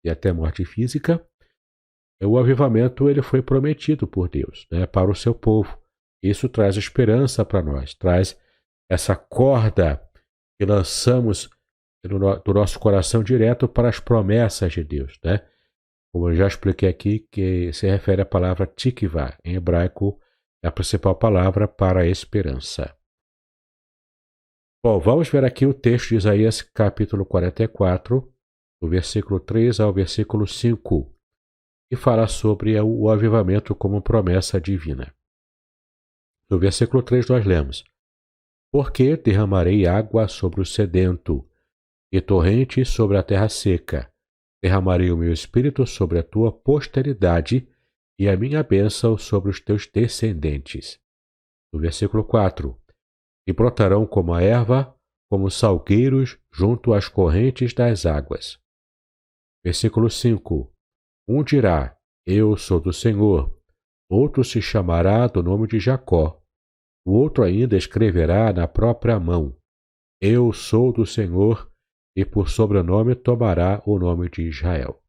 e até morte física, o avivamento ele foi prometido por Deus, né, para o seu povo. Isso traz esperança para nós, traz essa corda que lançamos do nosso coração direto para as promessas de Deus, né? Como eu já expliquei aqui, que se refere à palavra tikvah, em hebraico, é a principal palavra para a esperança. Bom, vamos ver aqui o texto de Isaías, capítulo 44, do versículo 3 ao versículo 5, que fala sobre o avivamento como promessa divina. No versículo 3 nós lemos: Porque derramarei água sobre o sedento, e torrentes sobre a terra seca. Derramarei o meu espírito sobre a tua posteridade, e a minha bênção sobre os teus descendentes. No versículo 4: e brotarão como a erva, como salgueiros junto às correntes das águas. Versículo 5. Um dirá: Eu sou do Senhor. Outro se chamará do nome de Jacó. O outro ainda escreverá na própria mão: Eu sou do Senhor, e por sobrenome tomará o nome de Israel.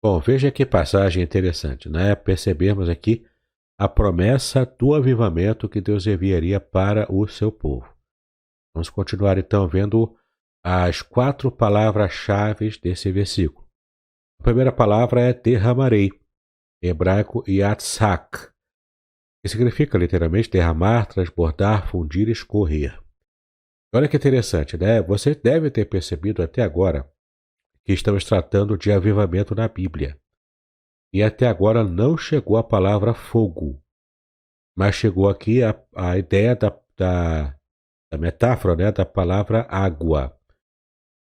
Bom, veja que passagem interessante, né? Percebemos aqui a promessa do avivamento que Deus enviaria para o seu povo. Vamos continuar então vendo as 4 palavras-chave desse versículo. A primeira palavra é derramarei, em hebraico yatzak, que significa literalmente derramar, transbordar, fundir, escorrer. Olha que interessante, né? Você deve ter percebido até agora que estamos tratando de avivamento na Bíblia. E até agora não chegou a palavra fogo, mas chegou aqui a ideia da metáfora, né, da palavra água,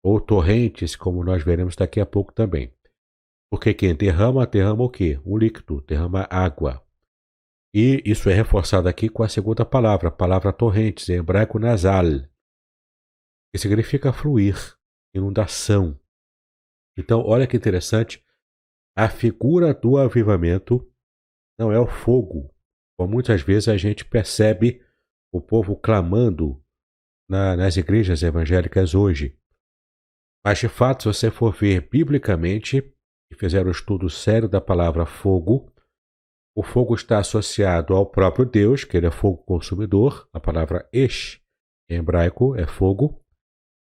ou torrentes, como nós veremos daqui a pouco também. Porque quem derrama o quê? Um líquido, derrama água. E isso é reforçado aqui com a segunda palavra, a palavra torrentes, em hebraico nasal, que significa fluir, inundação. Então, olha que interessante, a figura do avivamento não é o fogo, como muitas vezes a gente percebe o povo clamando nas igrejas evangélicas hoje. Mas, de fato, se você for ver biblicamente e fizer um estudo sério da palavra fogo, o fogo está associado ao próprio Deus, que ele é fogo consumidor, a palavra esh, em hebraico, é fogo,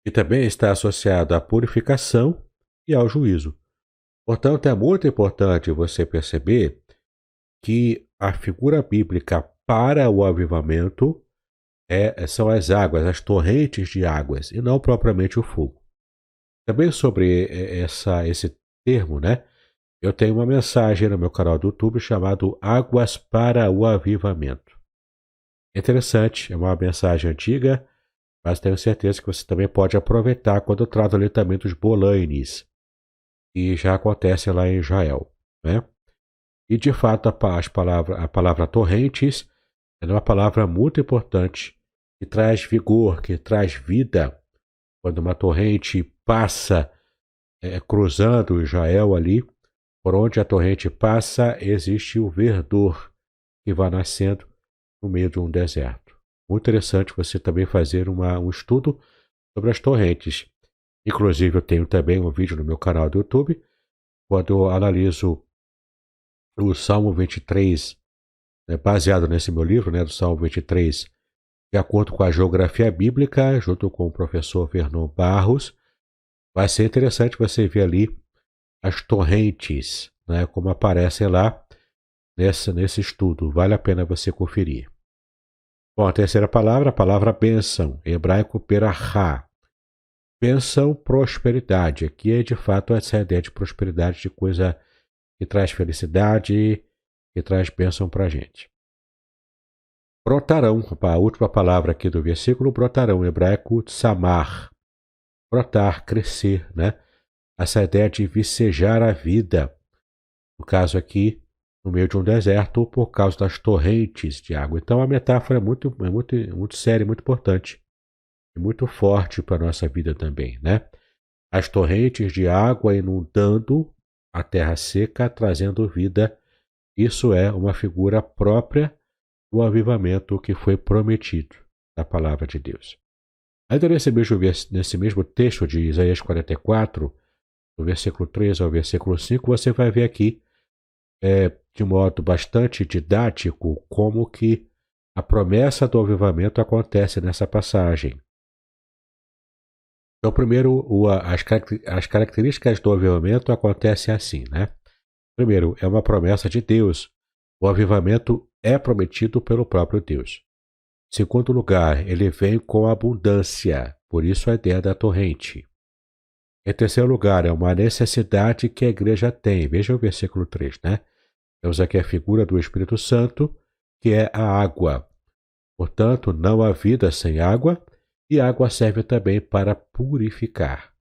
e também está associado à purificação e ao juízo. Portanto, é muito importante você perceber que a figura bíblica para o avivamento são as águas, as torrentes de águas, e não propriamente o fogo. Também sobre esse termo, né? Eu tenho uma mensagem no meu canal do YouTube chamado Águas para o Avivamento. É interessante, é uma mensagem antiga, mas tenho certeza que você também pode aproveitar quando eu trato ali também dos bolanes, que já acontece lá em Israel, né? E de fato a palavra torrentes é uma palavra muito importante, que traz vigor, que traz vida. Quando uma torrente passa cruzando Israel ali, por onde a torrente passa, existe o verdor que vai nascendo no meio de um deserto. Muito interessante você também fazer um estudo sobre as torrentes. Inclusive, eu tenho também um vídeo no meu canal do YouTube, quando eu analiso o Salmo 23, baseado nesse meu livro, né, do Salmo 23, de acordo com a geografia bíblica, junto com o professor Vernon Barros. Vai ser interessante você ver ali as torrentes, né, como aparecem lá nesse estudo. Vale a pena você conferir. Bom, a terceira palavra, a palavra bênção, em hebraico perachá. Bênção, prosperidade. Aqui é de fato essa ideia de prosperidade, de coisa que traz felicidade, que traz bênção para a gente. Brotarão, a última palavra aqui do versículo, brotarão, em hebraico tsamar. Brotar, crescer, né? Essa ideia de vicejar a vida. No caso aqui, no meio de um deserto, por causa das torrentes de água. Então a metáfora é muito séria, muito importante. E muito forte para a nossa vida também, né? As torrentes de água inundando a terra seca, trazendo vida. Isso é uma figura própria do avivamento que foi prometido da palavra de Deus. Ainda nesse mesmo texto de Isaías 44, do versículo 3 ao versículo 5, você vai ver aqui, de modo bastante didático, como que a promessa do avivamento acontece nessa passagem. Então, primeiro, as características do avivamento acontecem assim, né? Primeiro, é uma promessa de Deus. O avivamento é prometido pelo próprio Deus. Segundo lugar, ele vem com abundância, por isso a ideia da torrente. Em terceiro lugar, é uma necessidade que a igreja tem. Veja o versículo 3, né? Temos aqui a figura do Espírito Santo, que é a água. Portanto, não há vida sem água, e a água serve também para purificar.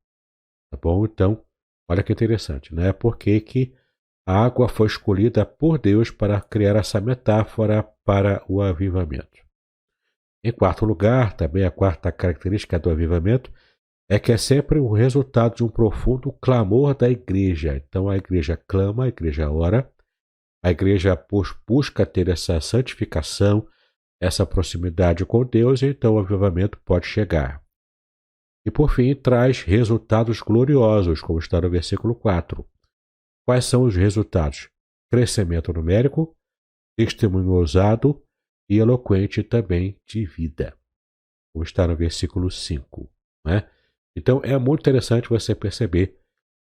Tá bom? Então, olha que interessante, né? Por que a água foi escolhida por Deus para criar essa metáfora para o avivamento? Em quarto lugar, também a quarta característica do avivamento é que é sempre o resultado de um profundo clamor da igreja. Então a igreja clama, a igreja ora, a igreja busca ter essa santificação, essa proximidade com Deus, e então o avivamento pode chegar. E por fim, traz resultados gloriosos, como está no versículo 4. Quais são os resultados? Crescimento numérico, testemunho ousado e eloquente também de vida, como está no versículo 5. Né? Então é muito interessante você perceber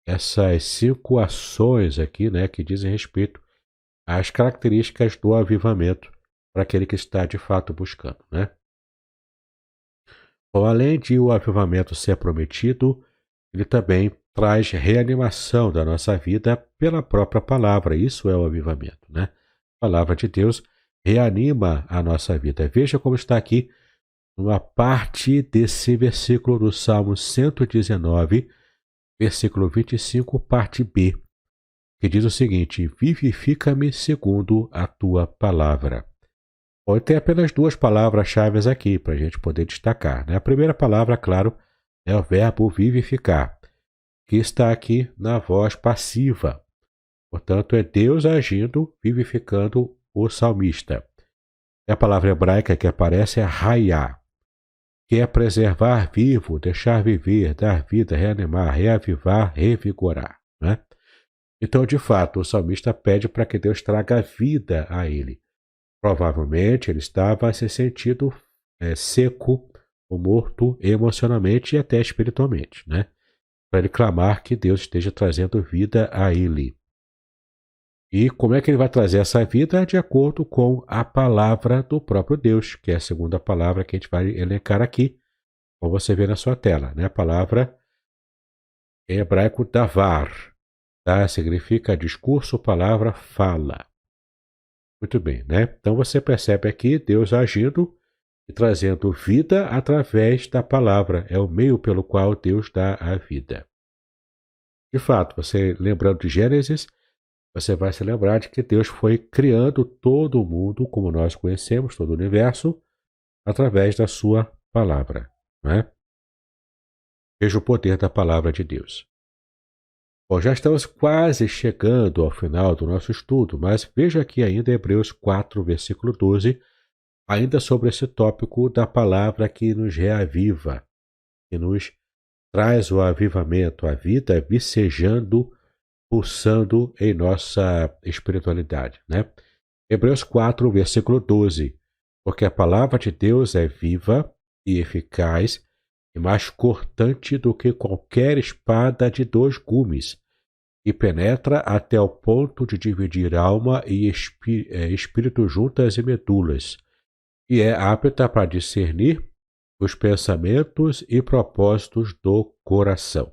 essas 5 ações aqui, né, que dizem respeito às características do avivamento para aquele que está de fato buscando. Né? Bom, além de o avivamento ser prometido, ele também traz reanimação da nossa vida pela própria palavra. Isso é o avivamento, né? A palavra de Deus reanima a nossa vida. Veja como está aqui uma parte desse versículo do Salmo 119, versículo 25, parte B, que diz o seguinte: vivifica-me segundo a tua palavra. Bom, tem apenas 2 palavras-chave aqui para a gente poder destacar. Né? A primeira palavra, claro, é o verbo vivificar, que está aqui na voz passiva. Portanto, é Deus agindo, vivificando o salmista. E a palavra hebraica que aparece é raiá, que é preservar vivo, deixar viver, dar vida, reanimar, reavivar, revigorar. Né? Então, de fato, o salmista pede para que Deus traga vida a ele. Provavelmente ele estava se sentindo seco ou morto emocionalmente e até espiritualmente, né? Para ele clamar que Deus esteja trazendo vida a ele. E como é que ele vai trazer essa vida? De acordo com a palavra do próprio Deus, que é a segunda palavra que a gente vai elencar aqui, como você vê na sua tela, né? A palavra em hebraico davar, tá? Significa discurso, palavra, fala. Muito bem, né? Então você percebe aqui Deus agindo e trazendo vida através da palavra. É o meio pelo qual Deus dá a vida. De fato, você lembrando de Gênesis, você vai se lembrar de que Deus foi criando todo o mundo, como nós conhecemos, todo o universo, através da sua palavra. Né? Veja o poder da palavra de Deus. Bom, já estamos quase chegando ao final do nosso estudo, mas veja aqui ainda Hebreus 4, versículo 12, ainda sobre esse tópico da palavra que nos reaviva, que nos traz o avivamento, a vida vicejando, pulsando em nossa espiritualidade. Né? Hebreus 4, versículo 12, porque a palavra de Deus é viva e eficaz, e mais cortante do que qualquer espada de 2 gumes, e penetra até o ponto de dividir alma e espírito juntas e medulas, e é apta para discernir os pensamentos e propósitos do coração.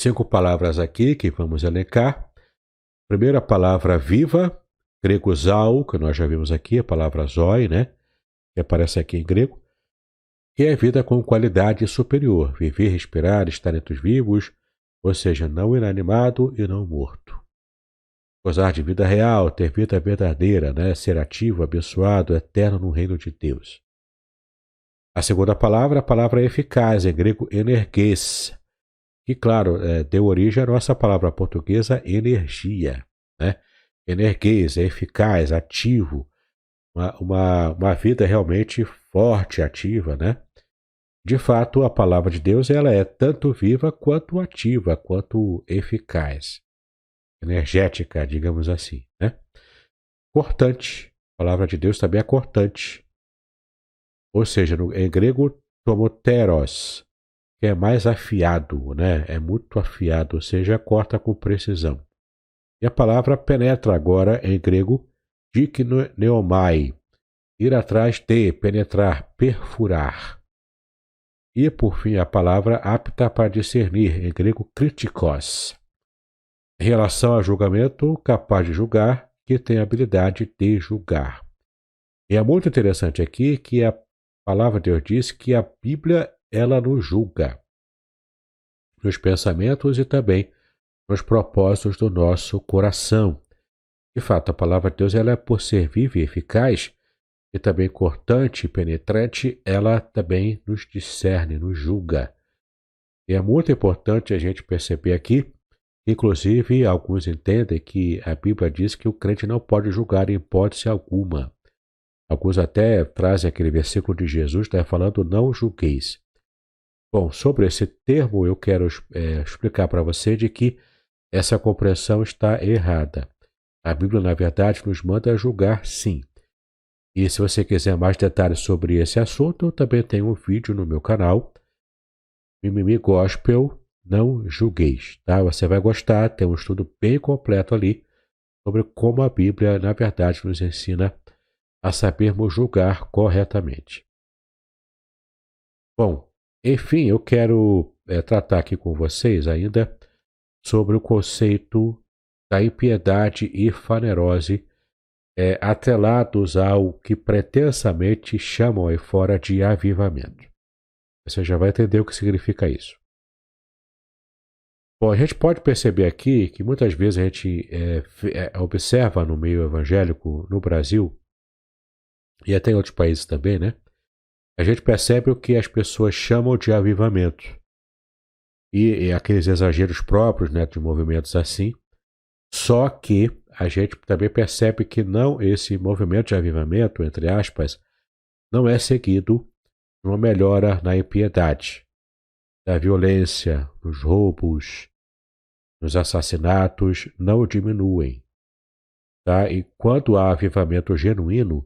5 palavras aqui que vamos elencar. Primeira palavra viva, grego zao, que nós já vimos aqui, a palavra zoi, né? Que aparece aqui em grego, que é vida com qualidade superior, viver, respirar, estar entre os vivos, ou seja, não inanimado e não morto. Gozar de vida real, ter vida verdadeira, né? Ser ativo, abençoado, eterno no reino de Deus. A segunda palavra, a palavra eficaz, em grego energês, que, claro, deu origem à nossa palavra portuguesa energia. Né? Energês é eficaz, ativo, uma vida realmente forte, ativa, né? De fato, a palavra de Deus ela é tanto viva quanto ativa, quanto eficaz, energética, digamos assim. Né? Cortante, a palavra de Deus também é cortante. Ou seja, em grego, tomoteros, que é mais afiado, né? É muito afiado, ou seja, corta com precisão. E a palavra penetra agora, em grego, dikneomai, ir atrás de, penetrar, perfurar. E, por fim, a palavra apta para discernir, em grego, kritikos. Em relação a julgamento, capaz de julgar, que tem a habilidade de julgar. E é muito interessante aqui que a palavra de Deus diz que a Bíblia, ela nos julga nos pensamentos e também nos propósitos do nosso coração. De fato, a palavra de Deus, ela é por ser viva e eficaz, e também cortante e penetrante, ela também nos discerne, nos julga. E é muito importante a gente perceber aqui, inclusive alguns entendem que a Bíblia diz que o crente não pode julgar em hipótese alguma. Alguns até trazem aquele versículo de Jesus, né, falando não julgueis. Bom, sobre esse termo eu quero explicar para você de que essa compreensão está errada. A Bíblia, na verdade, nos manda julgar sim. E se você quiser mais detalhes sobre esse assunto, eu também tenho um vídeo no meu canal, Mimimi Gospel, não julgueis, tá? Você vai gostar, tem um estudo bem completo ali sobre como a Bíblia, na verdade, nos ensina a sabermos julgar corretamente. Bom, enfim, eu quero tratar aqui com vocês ainda sobre o conceito da impiedade e fanerose atrelados ao que pretensamente chamam aí fora de avivamento. Você já vai entender o que significa isso. Bom, a gente pode perceber aqui que muitas vezes a gente observa no meio evangélico no Brasil e até em outros países também, né? A gente percebe o que as pessoas chamam de avivamento. E aqueles exageros próprios, né, de movimentos assim. Só que a gente também percebe que não, esse movimento de avivamento, entre aspas, não é seguido de uma melhora na impiedade, da violência, nos roubos, nos assassinatos, não diminuem. Tá? E quando há avivamento genuíno,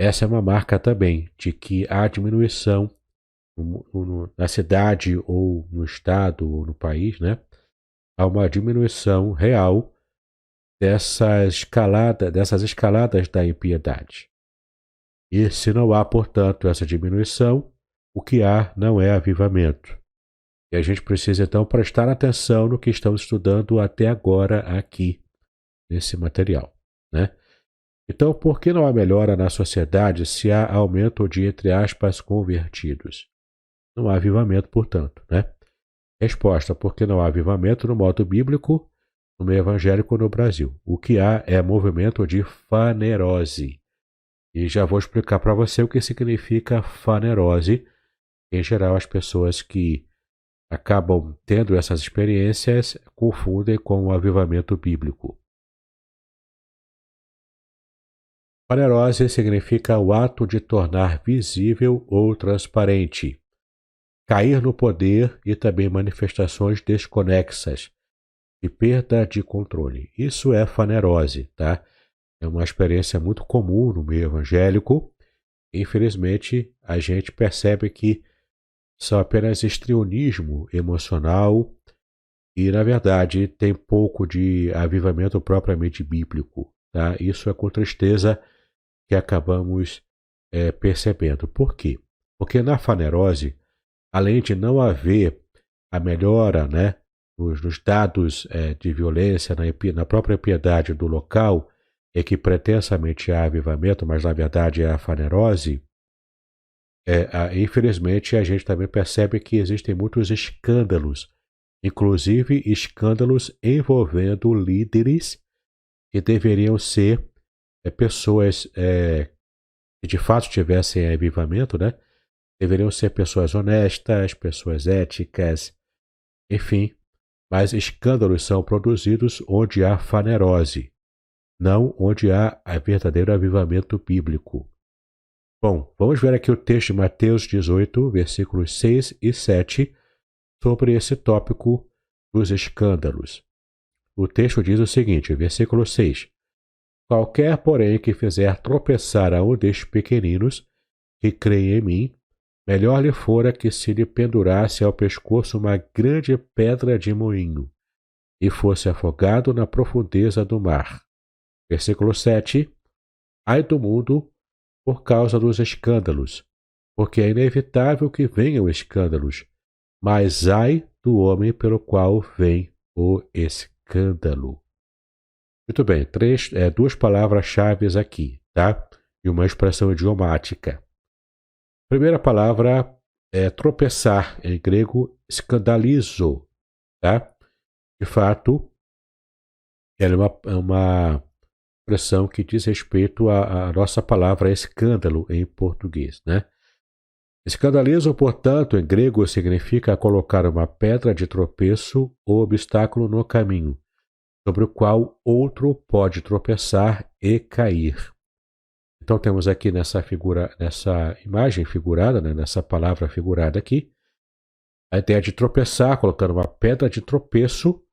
essa é uma marca também de que há diminuição na cidade ou no estado ou no país, né? Há uma diminuição real dessas escaladas da impiedade. E se não há, portanto, essa diminuição, o que há não é avivamento. E a gente precisa, então, prestar atenção no que estamos estudando até agora aqui, nesse material, né? Então, por que não há melhora na sociedade se há aumento de, entre aspas, convertidos? Não há avivamento, portanto, né? Resposta: porque não há avivamento no modo bíblico, no meio evangélico no Brasil. O que há é movimento de fanerose. E já vou explicar para você o que significa fanerose. Em geral, as pessoas que acabam tendo essas experiências confundem com o avivamento bíblico. Fanerose significa o ato de tornar visível ou transparente, cair no poder e também manifestações desconexas e perda de controle. Isso é fanerose, tá? É uma experiência muito comum no meio evangélico. Infelizmente, a gente percebe que são apenas histrionismo emocional e, na verdade, tem pouco de avivamento propriamente bíblico, tá? Isso é com tristeza que acabamos percebendo. Por quê? Porque na fanerose, além de não haver a melhora, né, nos dados de violência, na própria piedade do local, que pretensamente há avivamento, mas na verdade é a fanerose, infelizmente a gente também percebe que existem muitos escândalos, inclusive escândalos envolvendo líderes que deveriam ser pessoas que de fato tivessem avivamento, né? Deveriam ser pessoas honestas, pessoas éticas, enfim, mas escândalos são produzidos onde há fanerose, não onde há verdadeiro avivamento bíblico. Bom, vamos ver aqui o texto de Mateus 18, versículos 6 e 7, sobre esse tópico dos escândalos. O texto diz o seguinte, versículo 6. Qualquer, porém, que fizer tropeçar a um destes pequeninos, que creem em mim, melhor lhe fora que se lhe pendurasse ao pescoço uma grande pedra de moinho, e fosse afogado na profundeza do mar. Versículo 7. Ai do mundo por causa dos escândalos, porque é inevitável que venham escândalos, mas ai do homem pelo qual vem o escândalo. Muito bem, duas palavras-chave aqui, tá? E uma expressão idiomática. Primeira palavra é tropeçar, em grego escandalizo, tá? De fato, ela é uma expressão que diz respeito à nossa palavra escândalo em português, né? Escandalismo, portanto, em grego significa colocar uma pedra de tropeço ou obstáculo no caminho, sobre o qual outro pode tropeçar e cair. Então temos aqui nessa imagem figurada, né, nessa palavra figurada aqui, a ideia de tropeçar, colocando uma pedra de tropeço,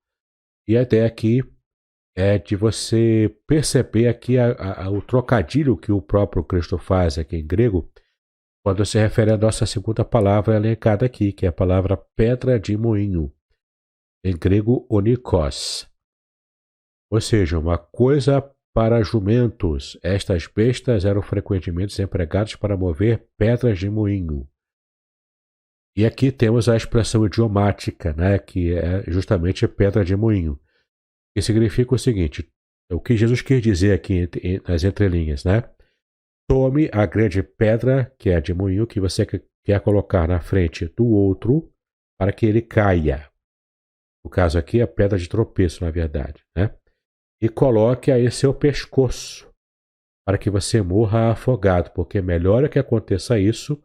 e a ideia aqui é de você perceber aqui o trocadilho que o próprio Cristo faz aqui em grego, quando se refere à nossa segunda palavra elencada aqui, que é a palavra pedra de moinho, em grego onikos. Ou seja, uma coisa para jumentos. Estas bestas eram frequentemente empregadas para mover pedras de moinho. E aqui temos a expressão idiomática, né, que é justamente pedra de moinho, que significa o seguinte, o que Jesus quis dizer aqui nas entrelinhas, né? Tome a grande pedra, que é de moinho, que você quer colocar na frente do outro para que ele caia. No caso aqui, a pedra de tropeço, na verdade, né? E coloque aí seu pescoço para que você morra afogado, porque melhor é que aconteça isso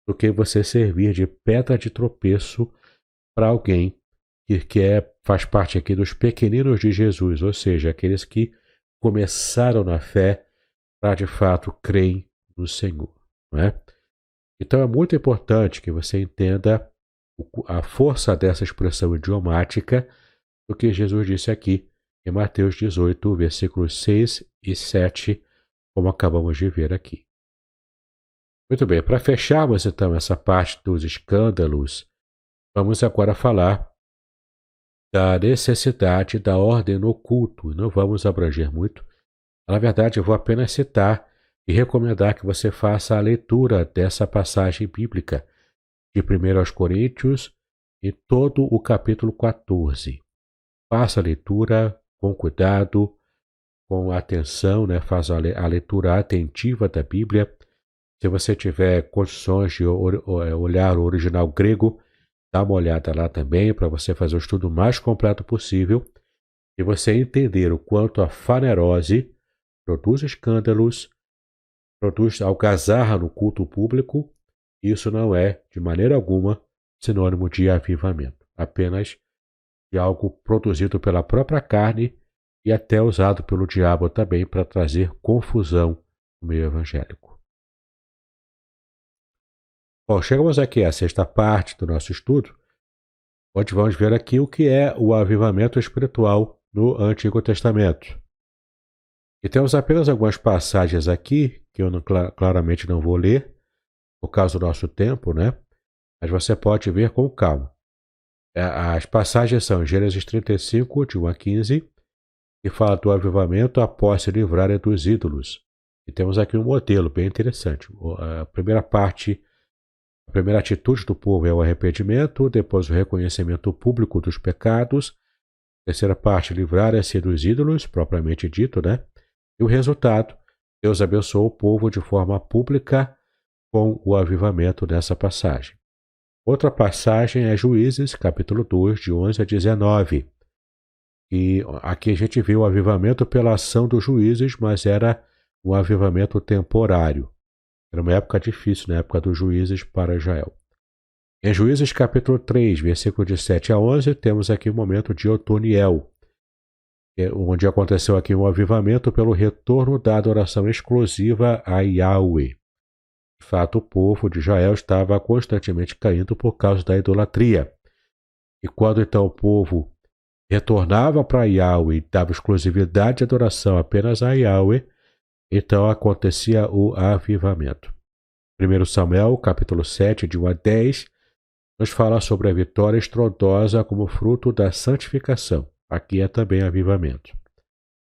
do que você servir de pedra de tropeço para alguém faz parte aqui dos pequeninos de Jesus, ou seja, aqueles que começaram na fé para de fato creem no Senhor, não é? Então é muito importante que você entenda a força dessa expressão idiomática do que Jesus disse aqui em Mateus 18, versículos 6 e 7, como acabamos de ver aqui. Muito bem, para fecharmos então essa parte dos escândalos, vamos agora falar da necessidade da ordem no culto. Não vamos abranger muito. Na verdade, eu vou apenas citar e recomendar que você faça a leitura dessa passagem bíblica de 1 aos Coríntios e todo o capítulo 14. Faça a leitura com cuidado, com atenção, né? Faça a leitura atentiva da Bíblia. Se você tiver condições de olhar o original grego, dá uma olhada lá também para você fazer o estudo mais completo possível e você entender o quanto a fanerose produz escândalos, produz algazarra no culto público. Isso não é, de maneira alguma, sinônimo de avivamento, apenas de algo produzido pela própria carne e até usado pelo diabo também para trazer confusão no meio evangélico. Bom, chegamos aqui à sexta parte do nosso estudo, onde vamos ver aqui o que é o avivamento espiritual no Antigo Testamento. E temos apenas algumas passagens aqui, que eu claramente não vou ler, por causa do nosso tempo, né? Mas você pode ver com calma. As passagens são Gênesis 35, de 1 a 15, que fala do avivamento após se livrarem dos ídolos. E temos aqui um modelo bem interessante. A primeira atitude do povo é o arrependimento, depois o reconhecimento público dos pecados, terceira parte, livrar-se dos ídolos, propriamente dito, né? E o resultado, Deus abençoou o povo de forma pública com o avivamento dessa passagem. Outra passagem é Juízes, capítulo 2, de 11 a 19. E aqui a gente vê o avivamento pela ação dos juízes, mas era um avivamento temporário. Era uma época difícil, na época dos juízes para Israel. Em Juízes capítulo 3, versículo de 7 a 11, temos aqui o momento de Otoniel, onde aconteceu aqui um avivamento pelo retorno da adoração exclusiva a Yahweh. De fato, o povo de Israel estava constantemente caindo por causa da idolatria. E quando então o povo retornava para Yahweh e dava exclusividade de adoração apenas a Yahweh, então acontecia o avivamento. 1 Samuel, capítulo 7, de 1 a 10, nos fala sobre a vitória estrondosa como fruto da santificação. Aqui é também avivamento.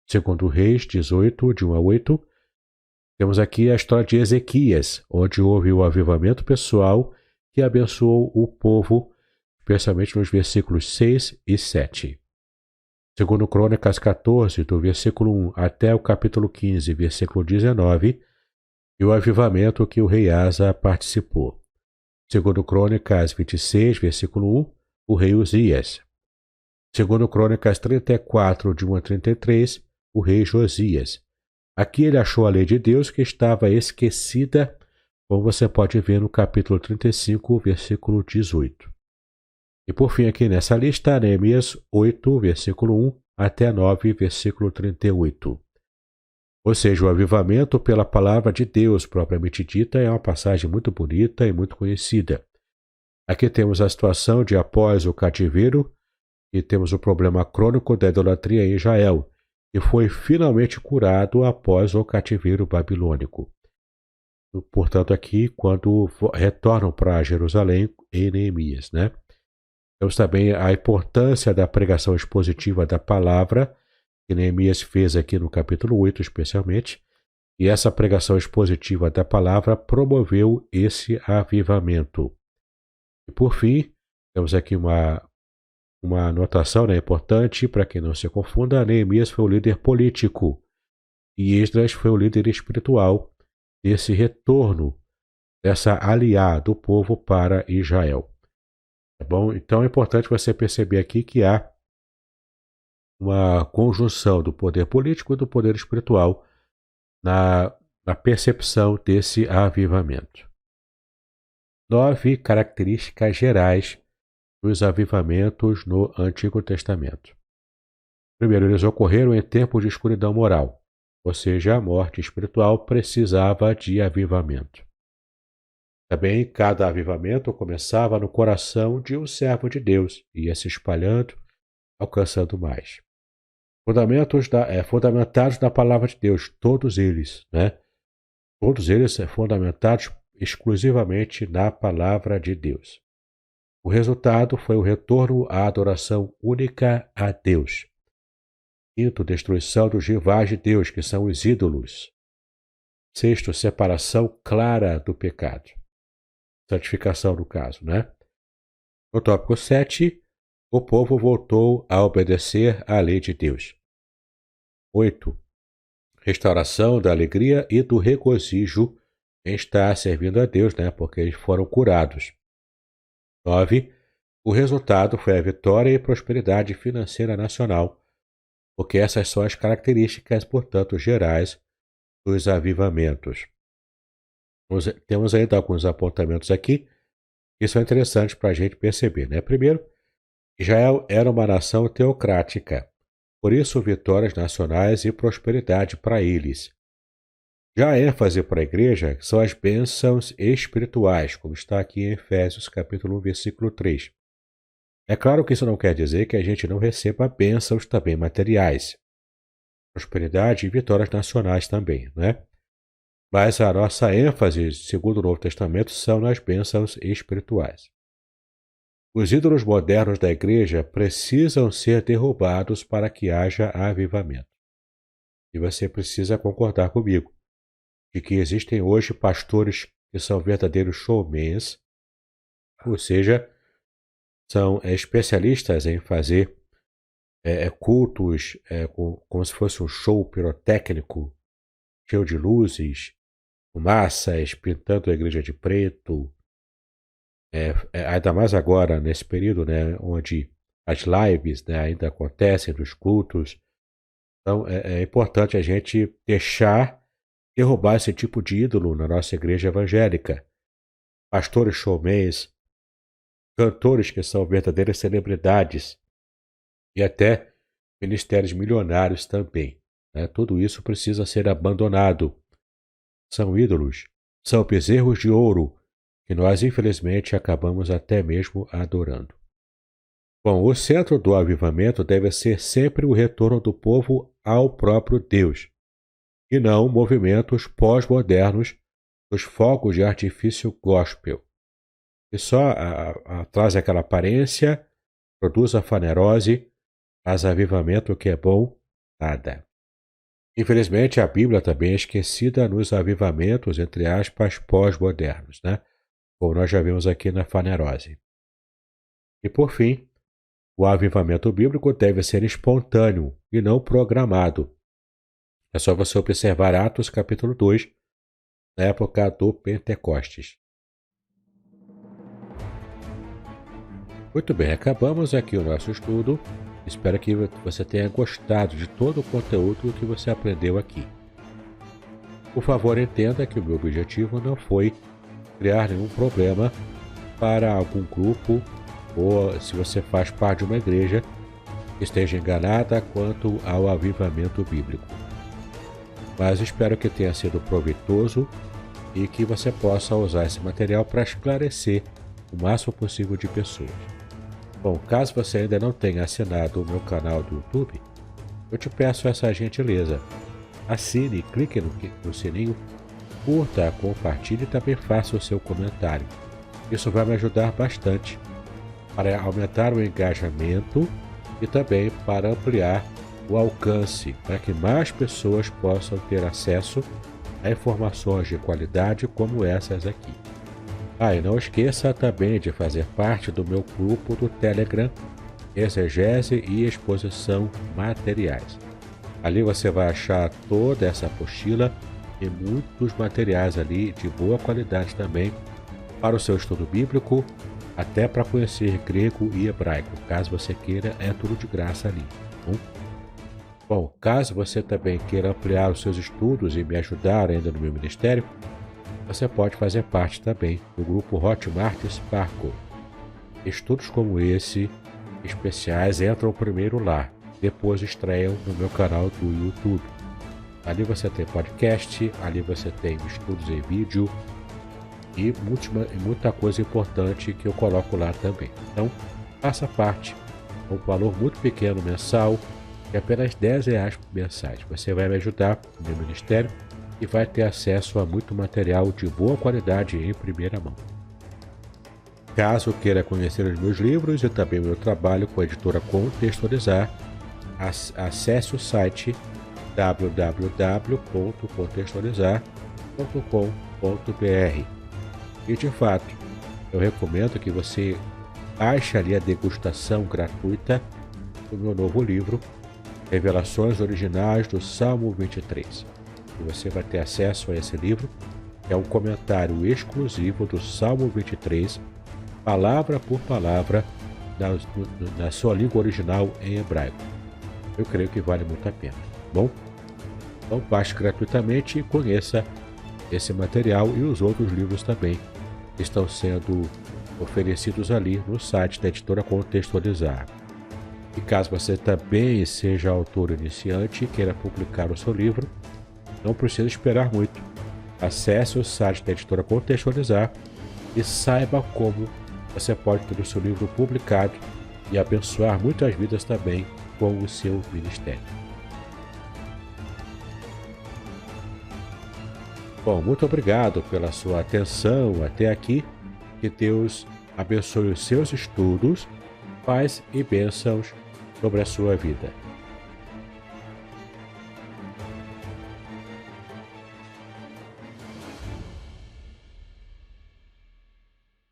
2 Reis 18, de 1 a 8, temos aqui a história de Ezequias, onde houve o avivamento pessoal que abençoou o povo, especialmente nos versículos 6 e 7. Segundo Crônicas 14, do versículo 1 até o capítulo 15, versículo 19, e o avivamento que o rei Asa participou. Segundo Crônicas 26, versículo 1, o rei Uzias. Segundo Crônicas 34, de 1 a 33, o rei Josias. Aqui ele achou a lei de Deus que estava esquecida, como você pode ver no capítulo 35, versículo 18. E por fim, aqui nessa lista, Neemias 8, versículo 1 até 9, versículo 38. Ou seja, o avivamento pela palavra de Deus propriamente dita é uma passagem muito bonita e muito conhecida. Aqui temos a situação de após o cativeiro e temos o problema crônico da idolatria em Israel, que foi finalmente curado após o cativeiro babilônico. Portanto, aqui, quando retornam para Jerusalém em Neemias, né? Temos também a importância da pregação expositiva da palavra, que Neemias fez aqui no capítulo 8, especialmente, e essa pregação expositiva da palavra promoveu esse avivamento. E por fim, temos aqui uma anotação, né, importante para quem não se confunda: Neemias foi o líder político e Esdras foi o líder espiritual desse retorno, dessa aliar do povo para Israel. Tá bom? Então é importante você perceber aqui que há uma conjunção do poder político e do poder espiritual na percepção desse avivamento. 9 características gerais dos avivamentos no Antigo Testamento. Primeiro, eles ocorreram em tempos de escuridão moral, ou seja, a morte espiritual precisava de avivamento. Também cada avivamento começava no coração de um servo de Deus e ia se espalhando, alcançando mais. Fundamentados na palavra de Deus, todos eles, né? Todos eles fundamentados exclusivamente na palavra de Deus. O resultado foi o retorno à adoração única a Deus. Quinto, destruição dos rivais de Deus, que são os ídolos. Sexto, separação clara do pecado. Santificação, no caso, né? No tópico 7, o povo voltou a obedecer à lei de Deus. 8. Restauração da alegria e do regozijo em estar servindo a Deus, né? Porque eles foram curados. 9. O resultado foi a vitória e prosperidade financeira nacional, porque essas são as características, portanto, gerais dos avivamentos. Temos ainda alguns apontamentos aqui que são interessantes para a gente perceber, né? Primeiro, Israel era uma nação teocrática, por isso vitórias nacionais e prosperidade para eles. Já a ênfase para a igreja são as bênçãos espirituais, como está aqui em Efésios capítulo 1, versículo 3. É claro que isso não quer dizer que a gente não receba bênçãos também materiais, prosperidade e vitórias nacionais também, né? Mas a nossa ênfase, segundo o Novo Testamento, são nas bênçãos espirituais. Os ídolos modernos da igreja precisam ser derrubados para que haja avivamento. E você precisa concordar comigo de que existem hoje pastores que são verdadeiros showmans, ou seja, são especialistas em fazer cultos como se fosse um show pirotécnico, cheio de luzes, fumaças, pintando a igreja de preto. Ainda mais agora, nesse período, né, onde as lives, né, ainda acontecem dos cultos. Então, é importante a gente derrubar esse tipo de ídolo na nossa igreja evangélica. Pastores showmans, cantores que são verdadeiras celebridades e até ministérios milionários também, né? Tudo isso precisa ser abandonado. São ídolos, são bezerros de ouro que nós infelizmente acabamos até mesmo adorando. Bom, o centro do avivamento deve ser sempre o retorno do povo ao próprio Deus, e não movimentos pós-modernos dos fogos de artifício gospel, que só traz aquela aparência, produz a fanerose, faz avivamento que é bom, nada. Infelizmente, a Bíblia também é esquecida nos avivamentos, entre aspas, pós-modernos, né? Como nós já vimos aqui na fanerose. E por fim, o avivamento bíblico deve ser espontâneo e não programado. É só você observar Atos capítulo 2, na época do Pentecostes. Muito bem, acabamos aqui o nosso estudo. Espero que você tenha gostado de todo o conteúdo que você aprendeu aqui. Por favor, entenda que o meu objetivo não foi criar nenhum problema para algum grupo ou se você faz parte de uma igreja que esteja enganada quanto ao avivamento bíblico. Mas espero que tenha sido proveitoso e que você possa usar esse material para esclarecer o máximo possível de pessoas. Bom, caso você ainda não tenha assinado o meu canal do YouTube, eu te peço essa gentileza. Assine, clique no sininho, curta, compartilhe e também faça o seu comentário. Isso vai me ajudar bastante para aumentar o engajamento e também para ampliar o alcance, para que mais pessoas possam ter acesso a informações de qualidade como essas aqui. E não esqueça também de fazer parte do meu grupo do Telegram, Exegese e Exposição Materiais. Ali você vai achar toda essa apostila e muitos materiais ali de boa qualidade também para o seu estudo bíblico, até para conhecer grego e hebraico. Caso você queira, é tudo de graça ali. Bom, caso você também queira ampliar os seus estudos e me ajudar ainda no meu ministério, você pode fazer parte também do grupo Hotmart Sparkle. Estudos como esse, especiais, entram primeiro lá, depois estreiam no meu canal do YouTube. Ali você tem podcast, ali você tem estudos em vídeo e muita coisa importante que eu coloco lá também. Então, faça parte, com um valor muito pequeno mensal, de apenas R$10 mensais. Você vai me ajudar no meu ministério e vai ter acesso a muito material de boa qualidade em primeira mão. Caso queira conhecer os meus livros e também o meu trabalho com a editora Contextualizar, acesse o site www.contextualizar.com.br e de fato eu recomendo que você baixe ali a degustação gratuita do meu novo livro Revelações Originais do Salmo 23. E você vai ter acesso a esse livro, que é um comentário exclusivo do Salmo 23, palavra por palavra, na sua língua original em hebraico. Eu creio que vale muito a pena. Bom, então baixe gratuitamente e conheça esse material e os outros livros também que estão sendo oferecidos ali no site da editora Contextualizar. E caso você também seja autor iniciante e queira publicar o seu livro, não precisa esperar muito. Acesse o site da editora Contextualizar e saiba como você pode ter o seu livro publicado e abençoar muitas vidas também com o seu ministério. Bom, muito obrigado pela sua atenção até aqui. Que Deus abençoe os seus estudos, paz e bênçãos sobre a sua vida.